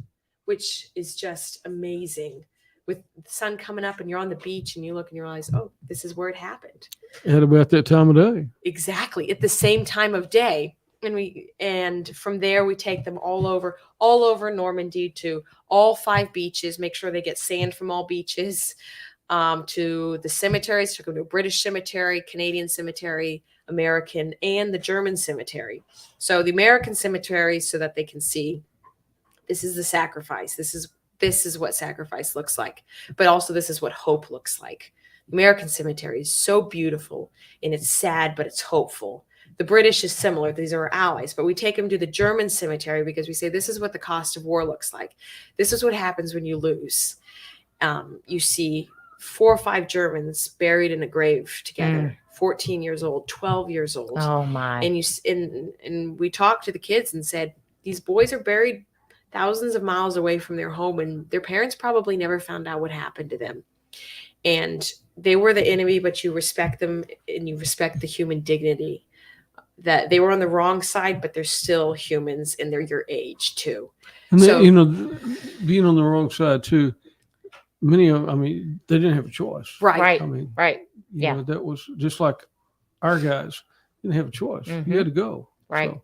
which is just amazing. With the sun coming up, and you're on the beach, and you look and you realize, oh, this is where it happened. At about that time of day. Exactly, at the same time of day. And from there we take them all over Normandy to all 5 beaches, make sure they get sand from all beaches, to the cemeteries, took them to a British cemetery, Canadian cemetery, American, and the German cemetery. So the American cemetery, so that they can see this is the sacrifice. This is what sacrifice looks like. But also this is what hope looks like. The American cemetery is so beautiful, and it's sad, but it's hopeful. The British is similar. These are our allies, but we take them to the German cemetery because we say this is what the cost of war looks like. This is what happens when you lose. You see 4 or 5 Germans buried in a grave together, 14 years old, 12 years old. Oh my! And we talked to the kids and said, these boys are buried thousands of miles away from their home, and their parents probably never found out what happened to them. and they were the enemy, but you respect them and you respect the human dignity. That they were on the wrong side, but they're still humans and they're your age too. And So, they, being on the wrong side too, many of them, I mean, they didn't have a choice. Right. I mean, Yeah. You know, that was just like our guys didn't have a choice. You had to go. Right. So,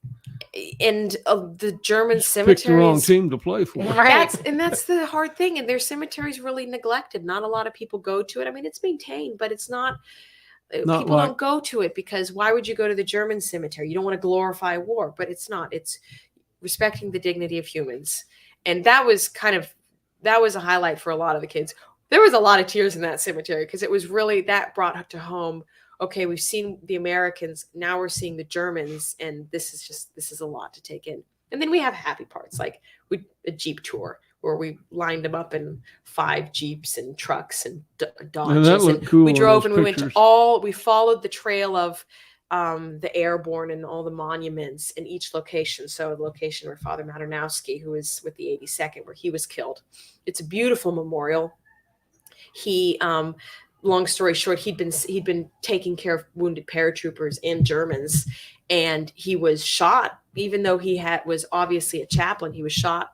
and the German picked cemeteries. the wrong team to play for. Right. That's the hard thing. And their cemetery's really neglected. Not a lot of people go to it. I mean, it's maintained, but it's not people don't go to it because why would you go to the German cemetery? You don't want to glorify war, but it's not. It's respecting the dignity of humans. And that was a highlight for a lot of the kids. There was a lot of tears in that cemetery because it was really, that brought to home, okay, we've seen the Americans, now we're seeing the Germans, and this is a lot to take in. And then we have happy parts, like a Jeep tour where we lined them up in 5 Jeeps and trucks and Dodges. And that looked cool. We drove and we pictures. we followed the trail of the airborne and all the monuments in each location. So the location where Father Maternowski, who is with the 82nd, where he was killed. It's a beautiful memorial. He, long story short, he'd been taking care of wounded paratroopers and Germans, and he was shot, even though he was obviously a chaplain. He was shot,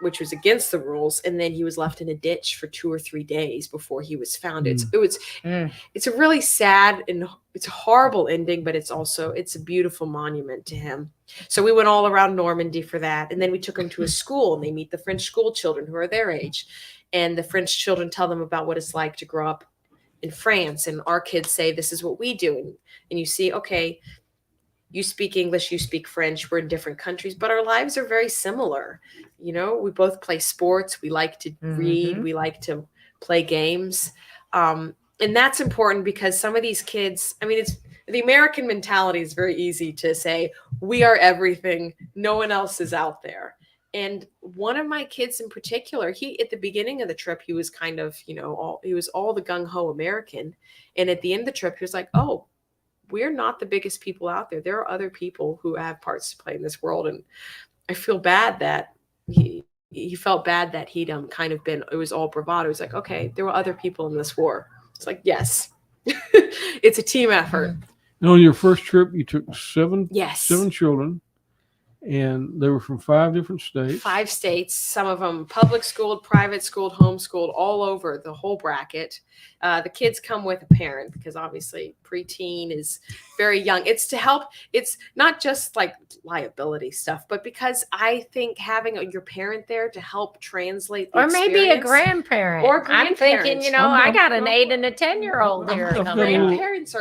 which was against the rules, and then he was left in a ditch for 2 or 3 days before he was found. It's a really sad and it's a horrible ending, but it's a beautiful monument to him. So we went all around Normandy for that, and then we took him to a school, and they meet the French school children who are their age, and the French children tell them about what it's like to grow up in France, and our kids say, this is what we do, and you see, okay, you speak English, you speak French, we're in different countries, but our lives are very similar. You know, we both play sports, we like to read, we like to play games. And that's important because some of these kids, I mean, the American mentality is very easy to say, we are everything, no one else is out there. And one of my kids in particular, at the beginning of the trip, he was kind of, he was all the gung-ho American. And at the end of the trip, he was like, oh, we're not the biggest people out there. There are other people who have parts to play in this world. And I feel bad that he felt bad that he'd kind of been, it was all bravado. It was like, okay, there were other people in this war. It's like, yes, it's a team effort. And on your first trip, you took seven children, and they were from 5 different states. 5 states, some of them public schooled, private schooled, homeschooled, all over the whole bracket. The kids come with a parent because obviously preteen is very young. It's to help. It's not just like liability stuff, but because I think having your parent there to help translate the or maybe a grandparent. I'm thinking, I got an 8 and a 10-year-old here coming. Grandparents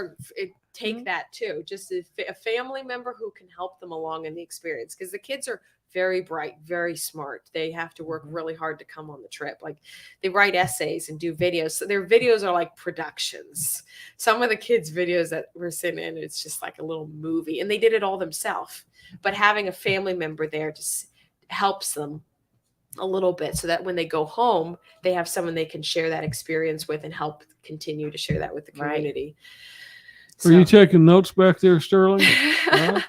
take that too, just a family member who can help them along in the experience, because the kids are very bright, very smart. They have to work really hard to come on the trip. Like they write essays and do videos. So their videos are like productions. Some of the kids' videos that we're sitting in, it's just like a little movie, and they did it all themselves. But having a family member there just helps them a little bit so that when they go home, they have someone they can share that experience with and help continue to share that with the community. Right. Are you taking notes back there, Sterling? Are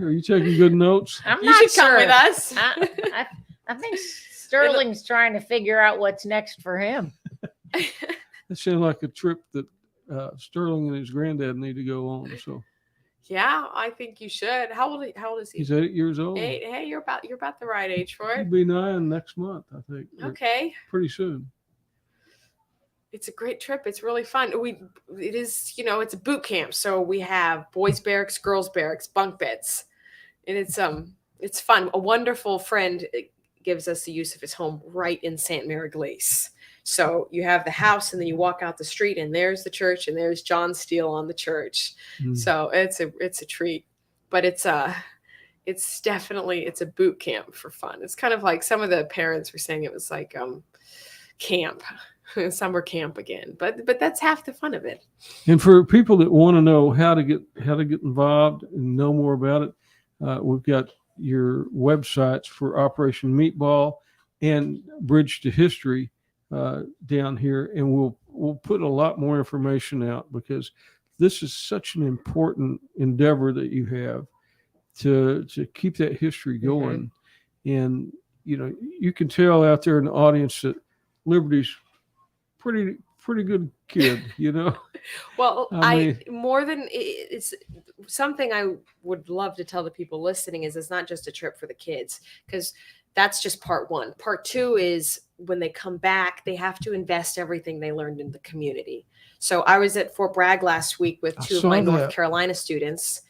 you taking good notes? You should come with us. I think Sterling's trying to figure out what's next for him. That sounds like a trip that Sterling and his granddad need to go on. So, yeah, I think you should. How old is he? He's 8 years old. 8. Hey, you're about the right age for it. He'll be 9 next month, I think. Okay. Pretty soon. It's a great trip. It's really fun. It is, it's a boot camp. So we have boys barracks, girls barracks, bunk beds. And it's fun. A wonderful friend gives us the use of his home right in St. Mary Glace. So you have the house, and then you walk out the street, and there's the church, and there's John Steele on the church. So it's a treat. But it's definitely a boot camp for fun. It's kind of like some of the parents were saying it was like camp. Summer camp again, but that's half the fun of it. And for people that want to know how to get involved and know more about it, we've got your websites for Operation Meatball and Bridge to History down here, and we'll put a lot more information out, because this is such an important endeavor that you have to keep that history going. And you can tell out there in the audience that Liberty's pretty good kid, you know. Well, I mean- more than it's something I would love to tell the people listening is it's not just a trip for the kids, because that's just part one. Part two is when they come back, they have to invest everything they learned in the community. So I was at Fort Bragg last week with two of my North Carolina students,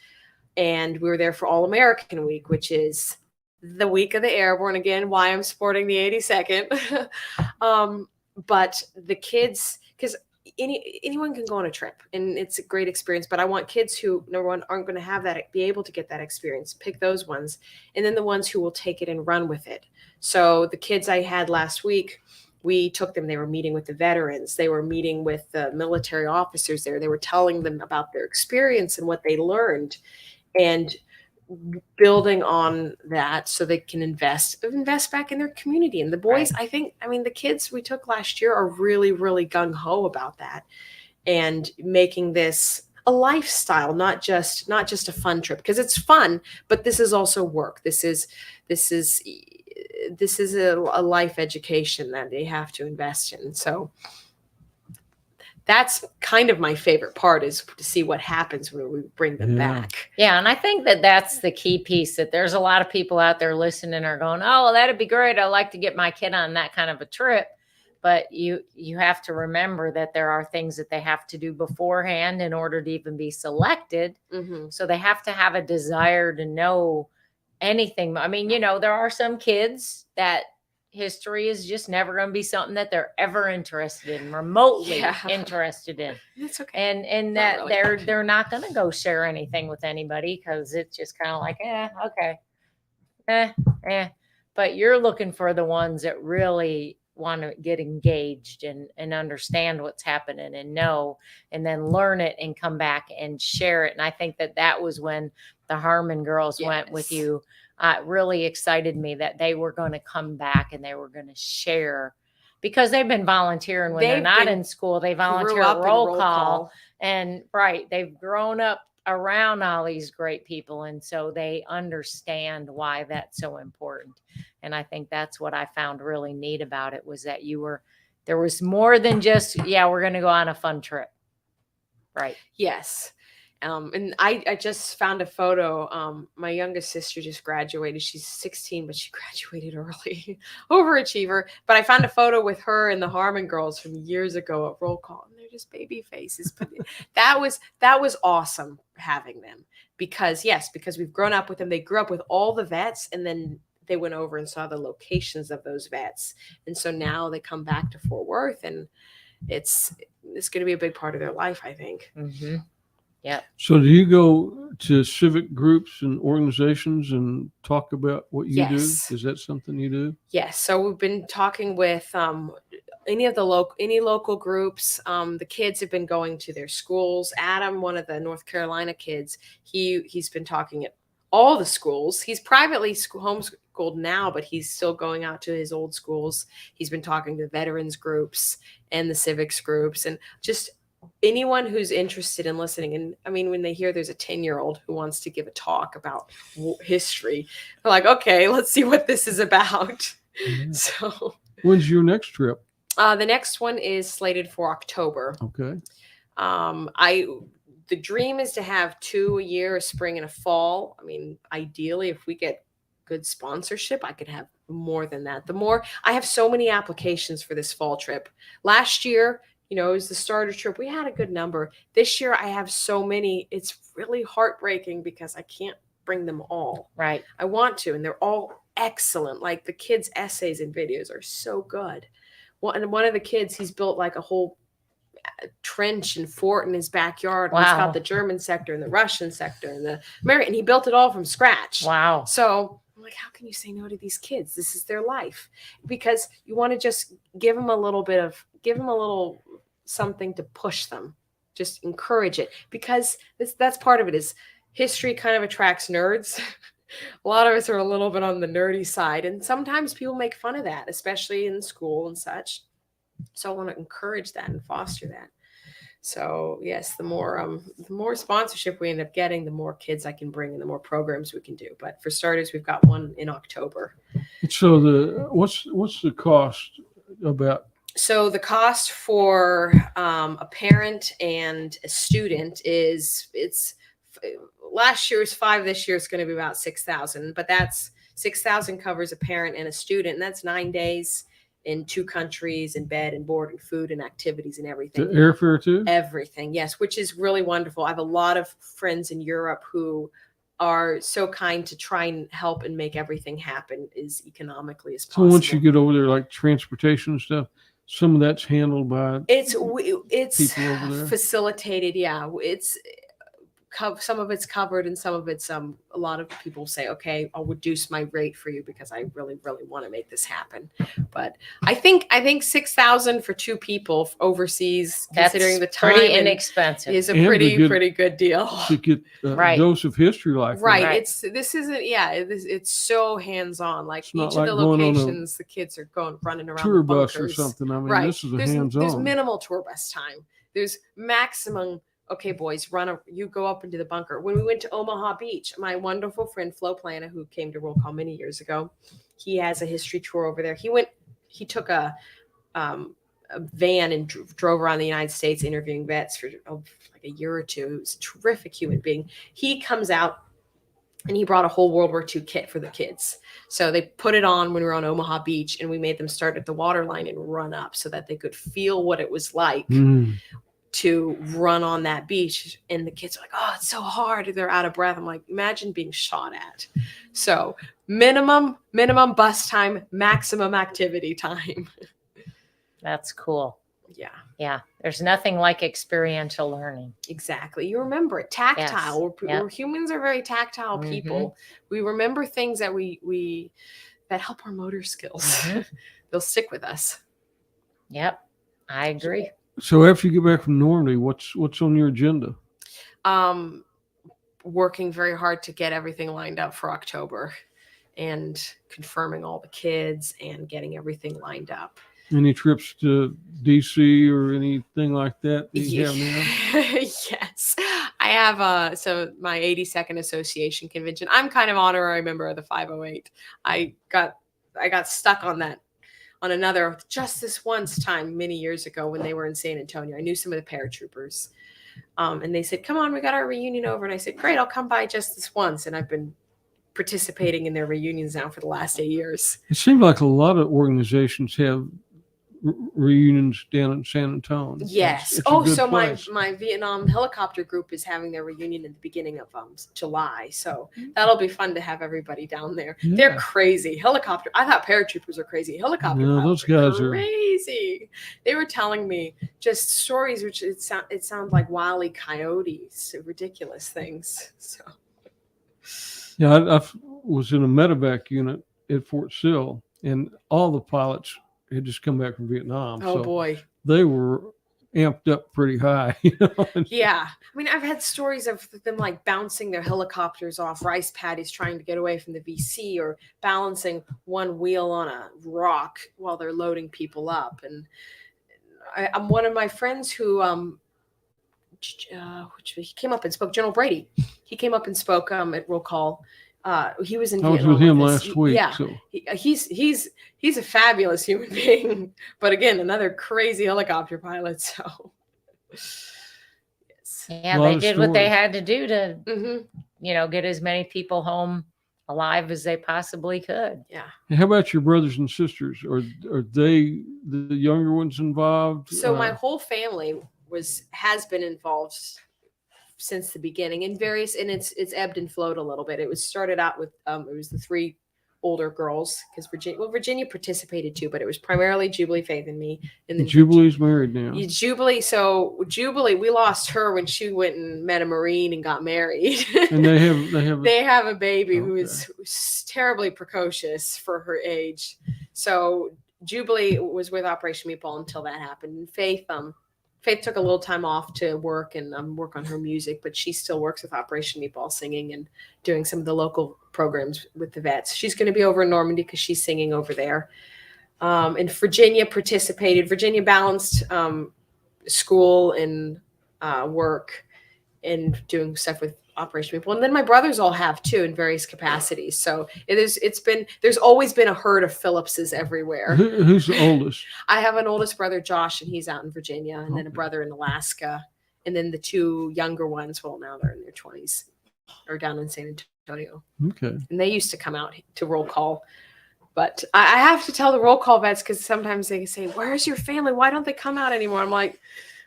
and we were there for All American Week, which is the week of the airborne. Again, why I'm sporting the 82nd. But the kids, because anyone can go on a trip and it's a great experience, but I want kids who, number one, aren't going to have that, be able to get that experience, pick those ones, and then the ones who will take it and run with it. So the kids I had last week, we took them, they were meeting with the veterans, they were meeting with the military officers there, they were telling them about their experience and what they learned, and building on that so they can invest back in their community. And the boys, right. I mean, the kids we took last year are really, really gung-ho about that and making this a lifestyle, not just a fun trip, because it's fun, but this is also work. This is a life education that they have to invest in. So that's kind of my favorite part, is to see what happens when we bring them back. Yeah. And I think that that's the key piece, that there's a lot of people out there listening are going, oh, well, that'd be great. I'd like to get my kid on that kind of a trip. But you have to remember that there are things that they have to do beforehand in order to even be selected. Mm-hmm. So they have to have a desire to know anything. I mean, there are some kids that history is just never going to be something that they're ever interested in, remotely interested in. That's okay. And that really. they're not going to go share anything with anybody, because it's just kind of like, okay. But you're looking for the ones that really want to get engaged and understand what's happening and know, and then learn it and come back and share it. And I think that was when the Harmon girls went with you. It really excited me that they were going to come back and they were going to share, because they've been volunteering when they're not in school. They volunteer at roll call. And they've grown up around all these great people. And so they understand why that's so important. And I think that's what I found really neat about it, was that there was more than just, we're going to go on a fun trip. Right. Yes. And I just found a photo. My youngest sister just graduated. She's 16, but she graduated early. Overachiever. But I found a photo with her and the Harmon girls from years ago at roll call, and they're just baby faces. But that was awesome having them, because we've grown up with them. They grew up with all the vets, and then they went over and saw the locations of those vets. And so now they come back to Fort Worth, and it's going to be a big part of their life, I think. Mm-hmm. Yeah. So do you go to civic groups and organizations and talk about what you do? Is that something you do? Yes. So we've been talking with any local groups. The kids have been going to their schools. Adam, one of the North Carolina kids, he's been talking at all the schools. He's privately homeschooled now, but he's still going out to his old schools. He's been talking to veterans groups and the civics groups, and just anyone who's interested in listening. And I mean, when they hear there's a 10-year-old who wants to give a talk about history, they're like, okay, let's see what this is about. Yeah. So when's your next trip? The next one is slated for October. Okay. The dream is to have 2 a year, a spring and a fall. I mean, ideally, if we get good sponsorship, I could have more than that. I have so many applications for this fall trip. Last year, it was the starter trip. We had a good number. This year, I have so many. It's really heartbreaking because I can't bring them all. Right. I want to, and they're all excellent. Like the kids' essays and videos are so good. And one of the kids, he's built like a whole trench and fort in his backyard. Wow. He's got the German sector and the Russian sector and the American, and he built it all from scratch. Wow. So I'm like, how can you say no to these kids? This is their life. Because you want to just give them a little something to push them, just encourage it, because that's part of it. Is history kind of attracts nerds. A lot of us are a little bit on the nerdy side, and sometimes people make fun of that, especially in school and such. So I want to encourage that and foster that. So yes, the more sponsorship we end up getting, the more kids I can bring and the more programs we can do. But for starters, we've got one in October. So what's the cost about So the cost for a parent and a student last year's 5, this year is going to be about 6,000, but that's 6,000 covers a parent and a student, and that's 9 days in 2 countries and bed and board and food and activities and everything. The airfare too? Everything, yes, which is really wonderful. I have a lot of friends in Europe who are so kind to try and help and make everything happen as economically as possible. So once you get over there, like transportation and stuff, some of that's handled by it's people over there? facilitated. Yeah, some of it's covered and some of it's a lot of people say, okay, I'll reduce my rate for you because I really want to make this happen. But I think 6,000 for 2 people overseas, considering the time, pretty inexpensive, is a And pretty good deal. to get a Right. dose of history like that. Right. Right. It's so hands-on. Like It's not each like of the going on a locations, the kids are running around tour the bus or bunkers. something. I mean, Right. this is a There's hands-on. minimal tour bus time. There's maximum. Okay, boys, you go up into the bunker. When we went to Omaha Beach, my wonderful friend Flo Plana, who came to Roll Call many years ago, he has a history tour over there. He took a van and drove around the United States interviewing vets for like a year or 2. He was a terrific human being. He comes out and he brought a whole World War II kit for the kids. So they put it on when we were on Omaha Beach, and we made them start at the waterline and run up so that they could feel what it was like to run on that beach. And the kids are like, oh, it's so hard. They're out of breath. I'm like, imagine being shot at. So minimum bus time, maximum activity time. That's cool. Yeah, Yeah, there's nothing like experiential learning. exactly. You remember it. Tactile. Yes. We're humans are very tactile people. We remember things that that help our motor skills. Mhm. They'll stick with us. Yep, I agree. So after you get back from Normandy, what's on your agenda? Working very hard to get everything lined up for October and confirming all the kids and getting everything lined up. Any trips to DC or anything like that you have now? Yes, I have. So my 82nd Association convention. I'm kind of honorary member of the 508. I got stuck on that. On another, just this once time many years ago when they were in San Antonio. I knew some of the paratroopers. And they said, come on, we got our reunion over. And I said, great, I'll come by just this once. And I've been participating in their reunions now for the last 8 years. It seems like a lot of organizations have reunions down in San Antonio. Yes. It's a good So place. my Vietnam helicopter group is having their reunion in the beginning of July. So that'll be fun to have everybody down there. Yeah. They're crazy. Helicopter. I thought paratroopers are crazy. Helicopter No, pilots those guys are crazy. They were telling me just stories which it sounds like Wile E. Coyotes, ridiculous things. So Yeah, I was in a medevac unit at Fort Sill, and all the pilots had just come back from Vietnam. oh so boy. they were amped up pretty high. Yeah. I mean, I've had stories of them like bouncing their helicopters off rice paddies trying to get away from the VC, or balancing one wheel on a rock while they're loading people up. And I'm one of my friends who he came up and spoke, General Brady. He came up and spoke at Roll Call. He was in I was Vietnam with him with us. last week. Yeah. So He's a fabulous human being, but again, another crazy helicopter pilot. So yes. Yeah, Lot they of did what they stories. had to do to, Mm-hmm. get as many people home alive as they possibly could. Yeah. And how about your brothers and sisters? Are they the younger ones involved? So my whole family has been involved since the beginning in various, and it's ebbed and flowed a little bit. It was started out with it was the 3 older girls, because Virginia participated too, but it was primarily Jubilee, Faith, and me. And then Jubilee's married now. Jubilee, we lost her when she went and met a Marine and got married. And they have a baby who Okay. is terribly precocious for her age. So Jubilee was with Operation Meatball until that happened. And Faith took a little time off to work and work on her music, but she still works with Operation Meatball, singing and doing some of the local programs with the vets. She's going to be over in Normandy because she's singing over there. And Virginia participated. Virginia balanced school and work and doing stuff with Operation Meatball. And then my brothers all have too in various capacities. So there's always been a herd of Phillipses everywhere. Who's the oldest? I have an oldest brother, Josh, and he's out in Virginia, and then a brother in Alaska. And then the two younger ones, well, now they're in their 20s, are down in San Antonio. Okay. And they used to come out to roll call. But I have to tell the roll call vets, because sometimes they say, where's your family? Why don't they come out anymore? I'm like,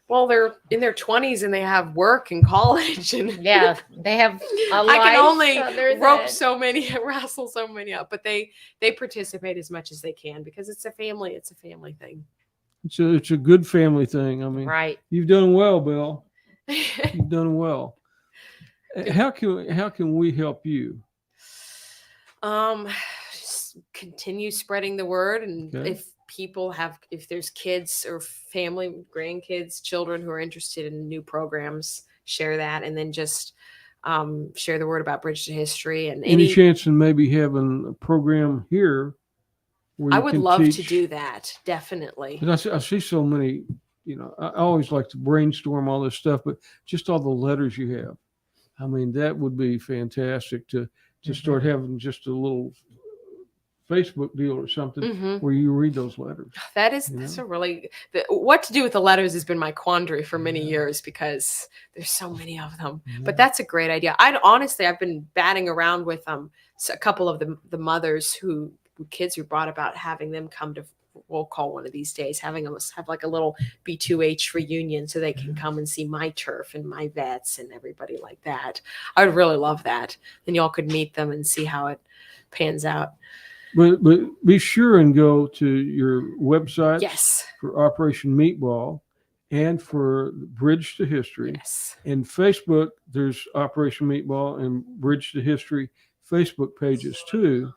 well, they're in their 20s and they have work and college. And Yeah, they have a life. I can only other wrestle so many up. But they participate as much as they can, because it's a family thing. It's a good family thing. I mean, Right. you've done well, Bill. You've done well. How can we help you? Just continue spreading the word, and Okay. if there's kids or family, grandkids, children who are interested in new programs, share that, and then just share the word about Bridge to History. And Any chance in maybe having a program here? Where I you would can love to teach? do that, definitely. 'Cause I see so many, I always like to brainstorm all this stuff, but just all the letters you have. I mean, that would be fantastic to start having just a little Facebook deal or something Mhm. where you read those letters. That's a really what to do with the letters has been my quandary for many Yeah. years, because there's so many of them. Yeah. But that's a great idea. I've been batting around with a couple of the mothers who kids who brought about having them come to roll call one of these days, having them have like a little B2H reunion so they can come and see my turf and my vets and everybody like that. I would really love that. Then y'all could meet them and see how it pans out. But be sure and go to your website Yes. for Operation Meatball and for Bridge to History. Yes. And Facebook, there's Operation Meatball and Bridge to History Facebook pages too.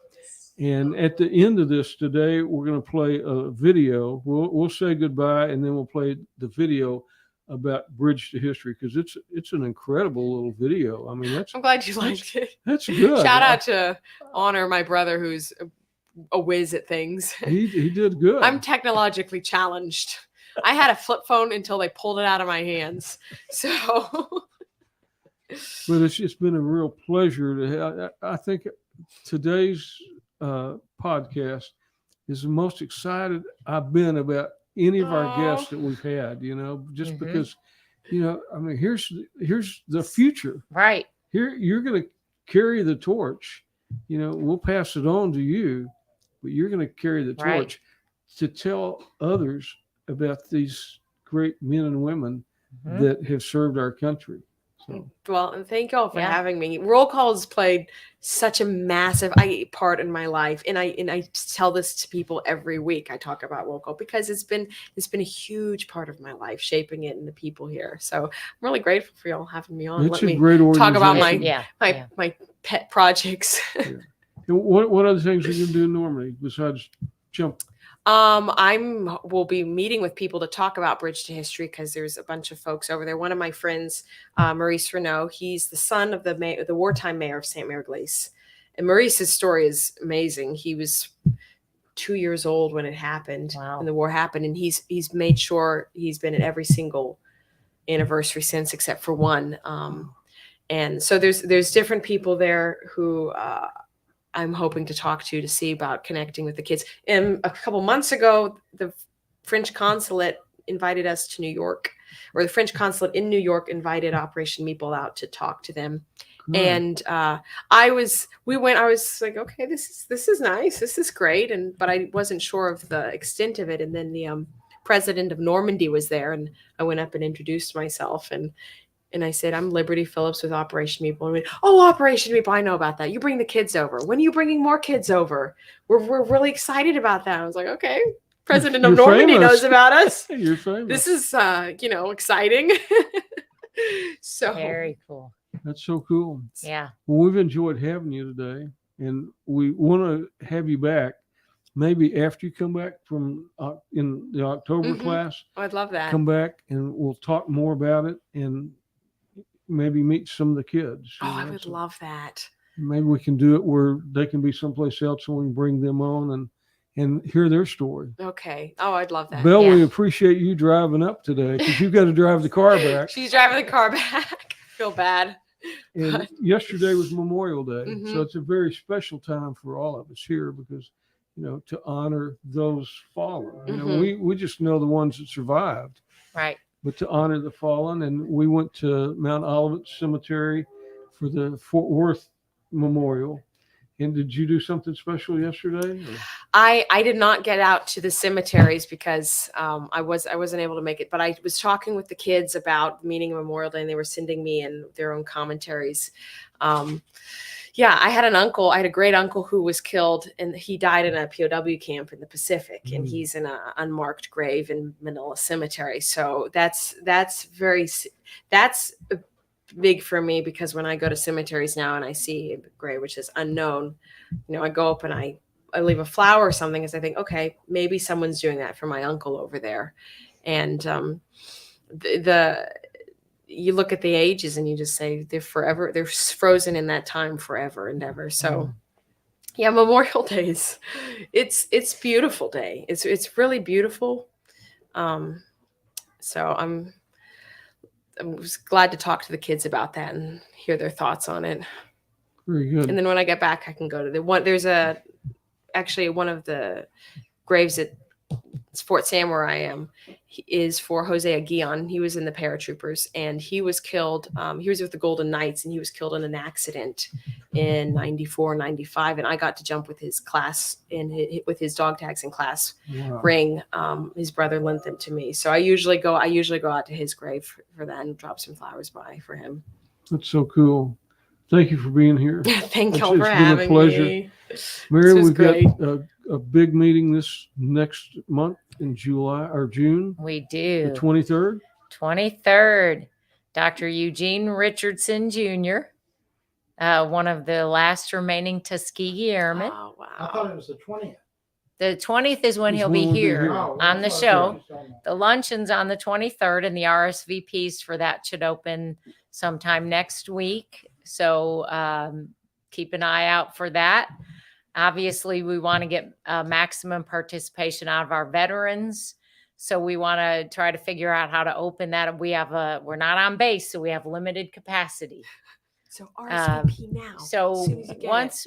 And at the end of this today, we're going to play a video. We'll say goodbye, and then we'll play the video about Bridge to History, because it's an incredible little video. I mean, I'm glad you liked it. that's good. Shout out to Honor, my brother, who's a whiz at things. He did good. I'm technologically challenged. I had a flip phone until they pulled it out of my hands. So, But it's been a real pleasure to have. I think today's podcast is the most excited I've been about any of our guests that we've had, just because, I mean, here's the future. Right. Here, you're going to carry the torch. We'll pass it on to you, but you're going to carry the torch to tell others about these great men and women that have served our country. So. Well, and thank you all for having me. Roll call has played such a massive part in my life, and I tell this to people every week. I talk about roll call because it's been a huge part of my life, shaping it and the people here. So I'm really grateful for y'all having me on. It's a great organization. Talk about my pet projects. What other things are you do normally besides jump? Will be meeting with people to talk about Bridge to History, because there's a bunch of folks over there. One of my friends, Maurice Renault, he's the son of the wartime mayor of St. Mary Glace. And Maurice's story is amazing. He was 2 years old when it happened, when the war happened. And he's made sure he's been at every single anniversary since, except for one. And so there's different people there who, I'm hoping to talk to see about connecting with the kids. And a couple months ago, the French consulate invited us to New York, or the French consulate in New York invited Operation Meatball out to talk to them. Cool. And I was like, okay, this is nice. This is great. But I wasn't sure of the extent of it. And then the president of Normandy was there, and I went up and introduced myself, and I said, I'm Liberty Phillips with Operation Meatball. And we went, Operation Meatball, I know about that. You bring the kids over. When are you bringing more kids over? We're really excited about that. I was like, okay. President of Normandy knows about us. You're famous. This is, exciting. So very cool. That's so cool. Yeah. Well, we've enjoyed having you today, and we want to have you back. Maybe after you come back from in the October class. I'd love that. Come back and we'll talk more about it, and maybe meet some of the kids. I would love that. Maybe we can do it where they can be someplace else, and we can bring them on and hear their story. Okay. Oh, I'd love that. Belle, we appreciate you driving up today, because you've got to drive the car back. She's driving the car back. Feel bad. And yesterday was Memorial Day. Mhm. So it's a very special time for all of us here because, to honor those fallen. We just know the ones that survived, Right. but to honor the fallen. And we went to Mount Olivet Cemetery for the Fort Worth Memorial. And did you do something special yesterday? Or? I did not get out to the cemeteries because I wasn't able to make it. But I was talking with the kids about the meaning of Memorial Day, and they were sending me in their own commentaries. I had a great uncle who was killed, and he died in a POW camp in the Pacific, and he's in an unmarked grave in Manila Cemetery. So that's big for me, because when I go to cemeteries now and I see a grave which is unknown, I go up and I leave a flower or something, as I think, okay, maybe someone's doing that for my uncle over there. And you look at the ages and you just say they're frozen in that time forever and ever. So Memorial Days, it's beautiful day. It's really beautiful. So I'm glad to talk to the kids about that and hear their thoughts on it. Very good. And then when I get back, I can go to the one. There's actually one of the graves at Fort Sam where I am is for Jose Aguillon. He was in the paratroopers, and he was killed. He was with the Golden Knights, and he was killed in an accident in 94, 95. And I got to jump with his class with his dog tags in class ring. His brother lent them to me. So I usually go out to his grave for that and drop some flowers by for him. That's so cool. Thank you for being here. Thank y'all for having me. Mary, we've got a big meeting this next month in July or June. We do. The 23rd? 23rd. Dr. Eugene Richardson Jr., one of the last remaining Tuskegee Airmen. Oh, wow. I thought it was the 20th. The 20th is when he'll be here on the show. The luncheon's on the 23rd, and the RSVPs for that should open sometime next week. So keep an eye out for that. Obviously, we want to get maximum participation out of our veterans. So we want to try to figure out how to open that. We're not on base, so we have limited capacity. So RSVP now. So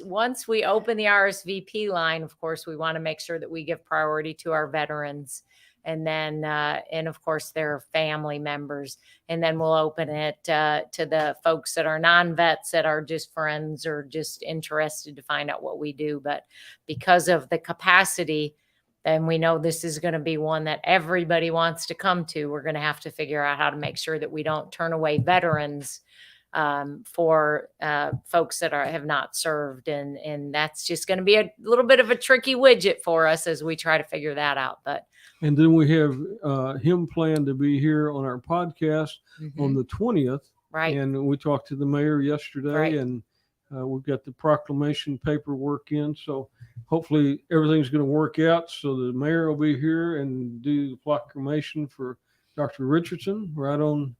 once we open the RSVP line, of course, we want to make sure that we give priority to our veterans, and then and of course their family members, and then we'll open it to the folks that are non-vets that are just friends or just interested to find out what we do. But because of the capacity, then we know this is going to be one that everybody wants to come to. We're going to have to figure out how to make sure that we don't turn away veterans for folks that have not served. And that's just going to be a little bit of a tricky widget for us as we try to figure that out. And then we have him planned to be here on our podcast on the 20th. Right. And we talked to the mayor yesterday, and we've got the proclamation paperwork in. So hopefully everything's going to work out. So the mayor will be here and do the proclamation for Dr. Richardson right on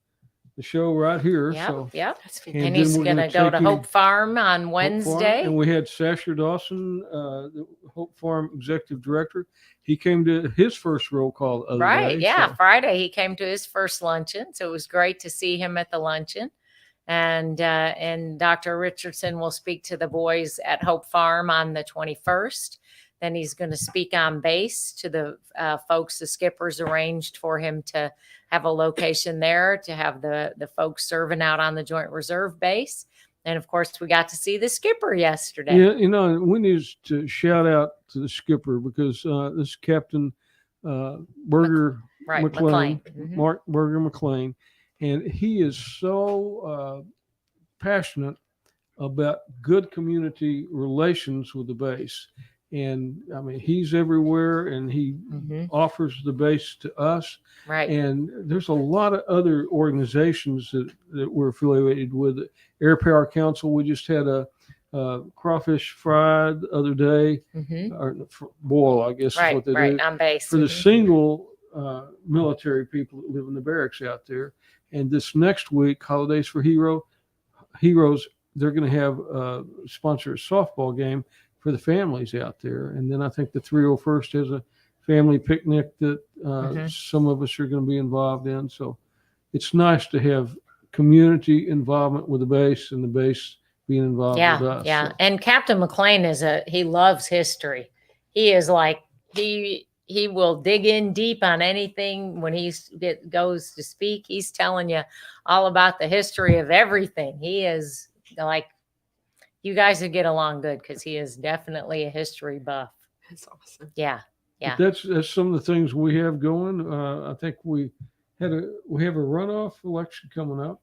the show right here. Yep. And he's going to go to Hope Farm on Wednesday. And we had Sasha Dawson, the Hope Farm executive director. He came to his first roll call the other day. So. Friday he came to his first luncheon. So it was great to see him at the luncheon. And Dr. Richardson will speak to the boys at Hope Farm on the 21st. Then he's going to speak on base to the folks. The skippers arranged for him to have a location there to have the folks serving out on the Joint Reserve Base. And of course, we got to see the skipper yesterday. Yeah, we need to shout out to the skipper because this is Captain Berger McLean, Mark Berger McLean, and he is so passionate about good community relations with the base. And I mean, he's everywhere, and he offers the base to us. Right. And there's a lot of other organizations that we're affiliated with. Air Power Council. We just had a crawfish fry the other day, or boil, I guess is what they do. On base. For the single military people that live in the barracks out there. And this next week, Holidays for Heroes, they're going to have sponsor a softball game for the families out there. And then I think the 301st has a family picnic that some of us are going to be involved in. So it's nice to have community involvement with the base and the base being involved with us. Yeah. So, And Captain McLean he loves history. He is like, he will dig in deep on anything when he goes to speak. He's telling you all about the history of everything. He is like, you guys would get along good because he is definitely a history buff. That's awesome. Yeah. Yeah. but that's some of the things we have going. I think we have a runoff election coming up,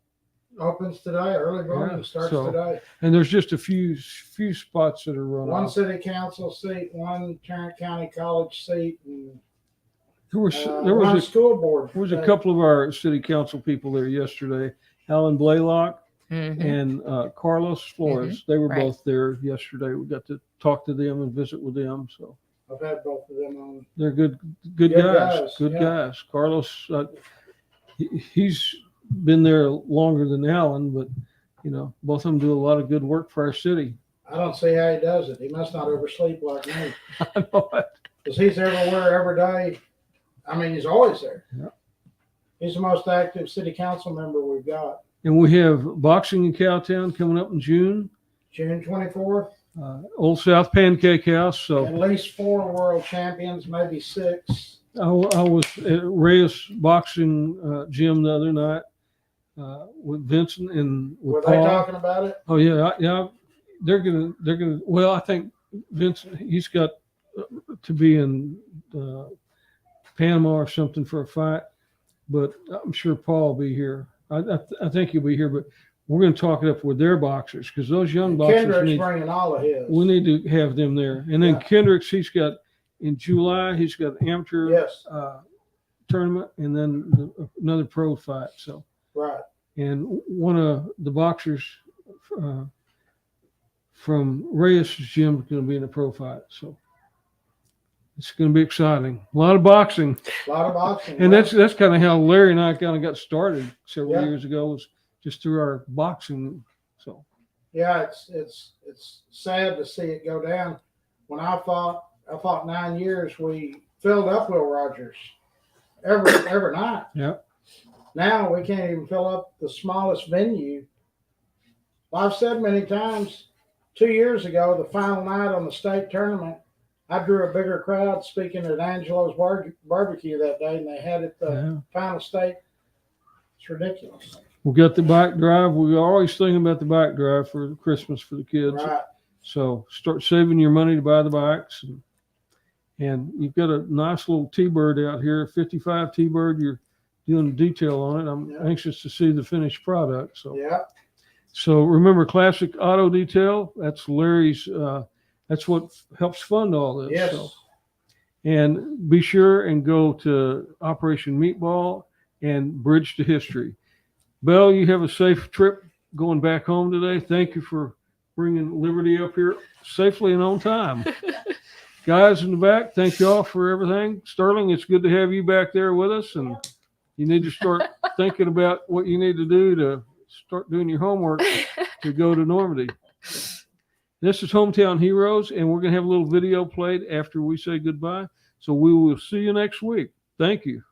Opens today, early voting Yeah, starts so- today. and there's just a few spots that are One runoff. city council seat, one Tarrant County College seat, and There was one a school board. There was a couple of our city council people there yesterday, Alan Blaylock Mhm. and Carlos Flores. They were Right. both there yesterday. We got to talk to them and visit with them. So I've had both of them on. they're good Good guys. guys, Good yeah. guys. Carlos, he's been there longer than Alan, but both of them do a lot of good work for our city. I don't see how he does it. He must not oversleep like me, I know it. because he's everywhere every day. I mean, he's always there. Yeah. He's the most active city council member we've got. And we have boxing in Cowtown coming up in June. June 24th, Old South Pancake House. So at least 4 world champions, maybe 6. I was at Reyes Boxing Gym the other night with Vincent and Were with they Paul. talking about it? Oh yeah. They're gonna. Well, I think Vincent, he's got to be in Panama or something for a fight, but I'm sure Paul will be here. I think he'll be here, but we're going to talk it up with their boxers because those young boxers Kendrick's bringing all of his. we need to have them there. And then Yeah. Kendrick's, he's got in July, he's got an amateur Yes, tournament and then another pro fight. So, right. and one of the boxers from Reyes' gym is going to be in a pro fight. So it's going to be exciting. A lot of boxing. A lot of boxing. And that's kind of how Larry and I kind of got started several Yeah. years ago, was just through our boxing. So Yeah, it's sad to see it go down. When I fought 9 years. We filled up Will Rogers every night. yeah, Now we can't even fill up the smallest venue. I've said many times, 2 years ago, the final night on the state tournament, I drew a bigger crowd speaking at Angelo's barbecue that day, and they had it the yeah. final state. It's ridiculous. We got the bike drive. We always thinking about the bike drive for Christmas for the kids. Right. So start saving your money to buy the bikes. And you've got a nice little T-Bird out here, 55 T-Bird. You're doing detail on it. I'm Yeah. anxious to see the finished product. So, Yeah. so remember, Classic Auto Detail. That's Larry's. That's what helps fund all this. Yes. So, and be sure and go to Operation Meatball and Bridge to History. Belle, you have a safe trip going back home today. Thank you for bringing Liberty up here safely and on time. Guys in the back, thank you all for everything. Sterling, it's good to have you back there with us, and you need to start thinking about what you need to do to start doing your homework to go to Normandy. This is Hometown Heroes, and we're going to have a little video played after we say goodbye. So we will see you next week. Thank you.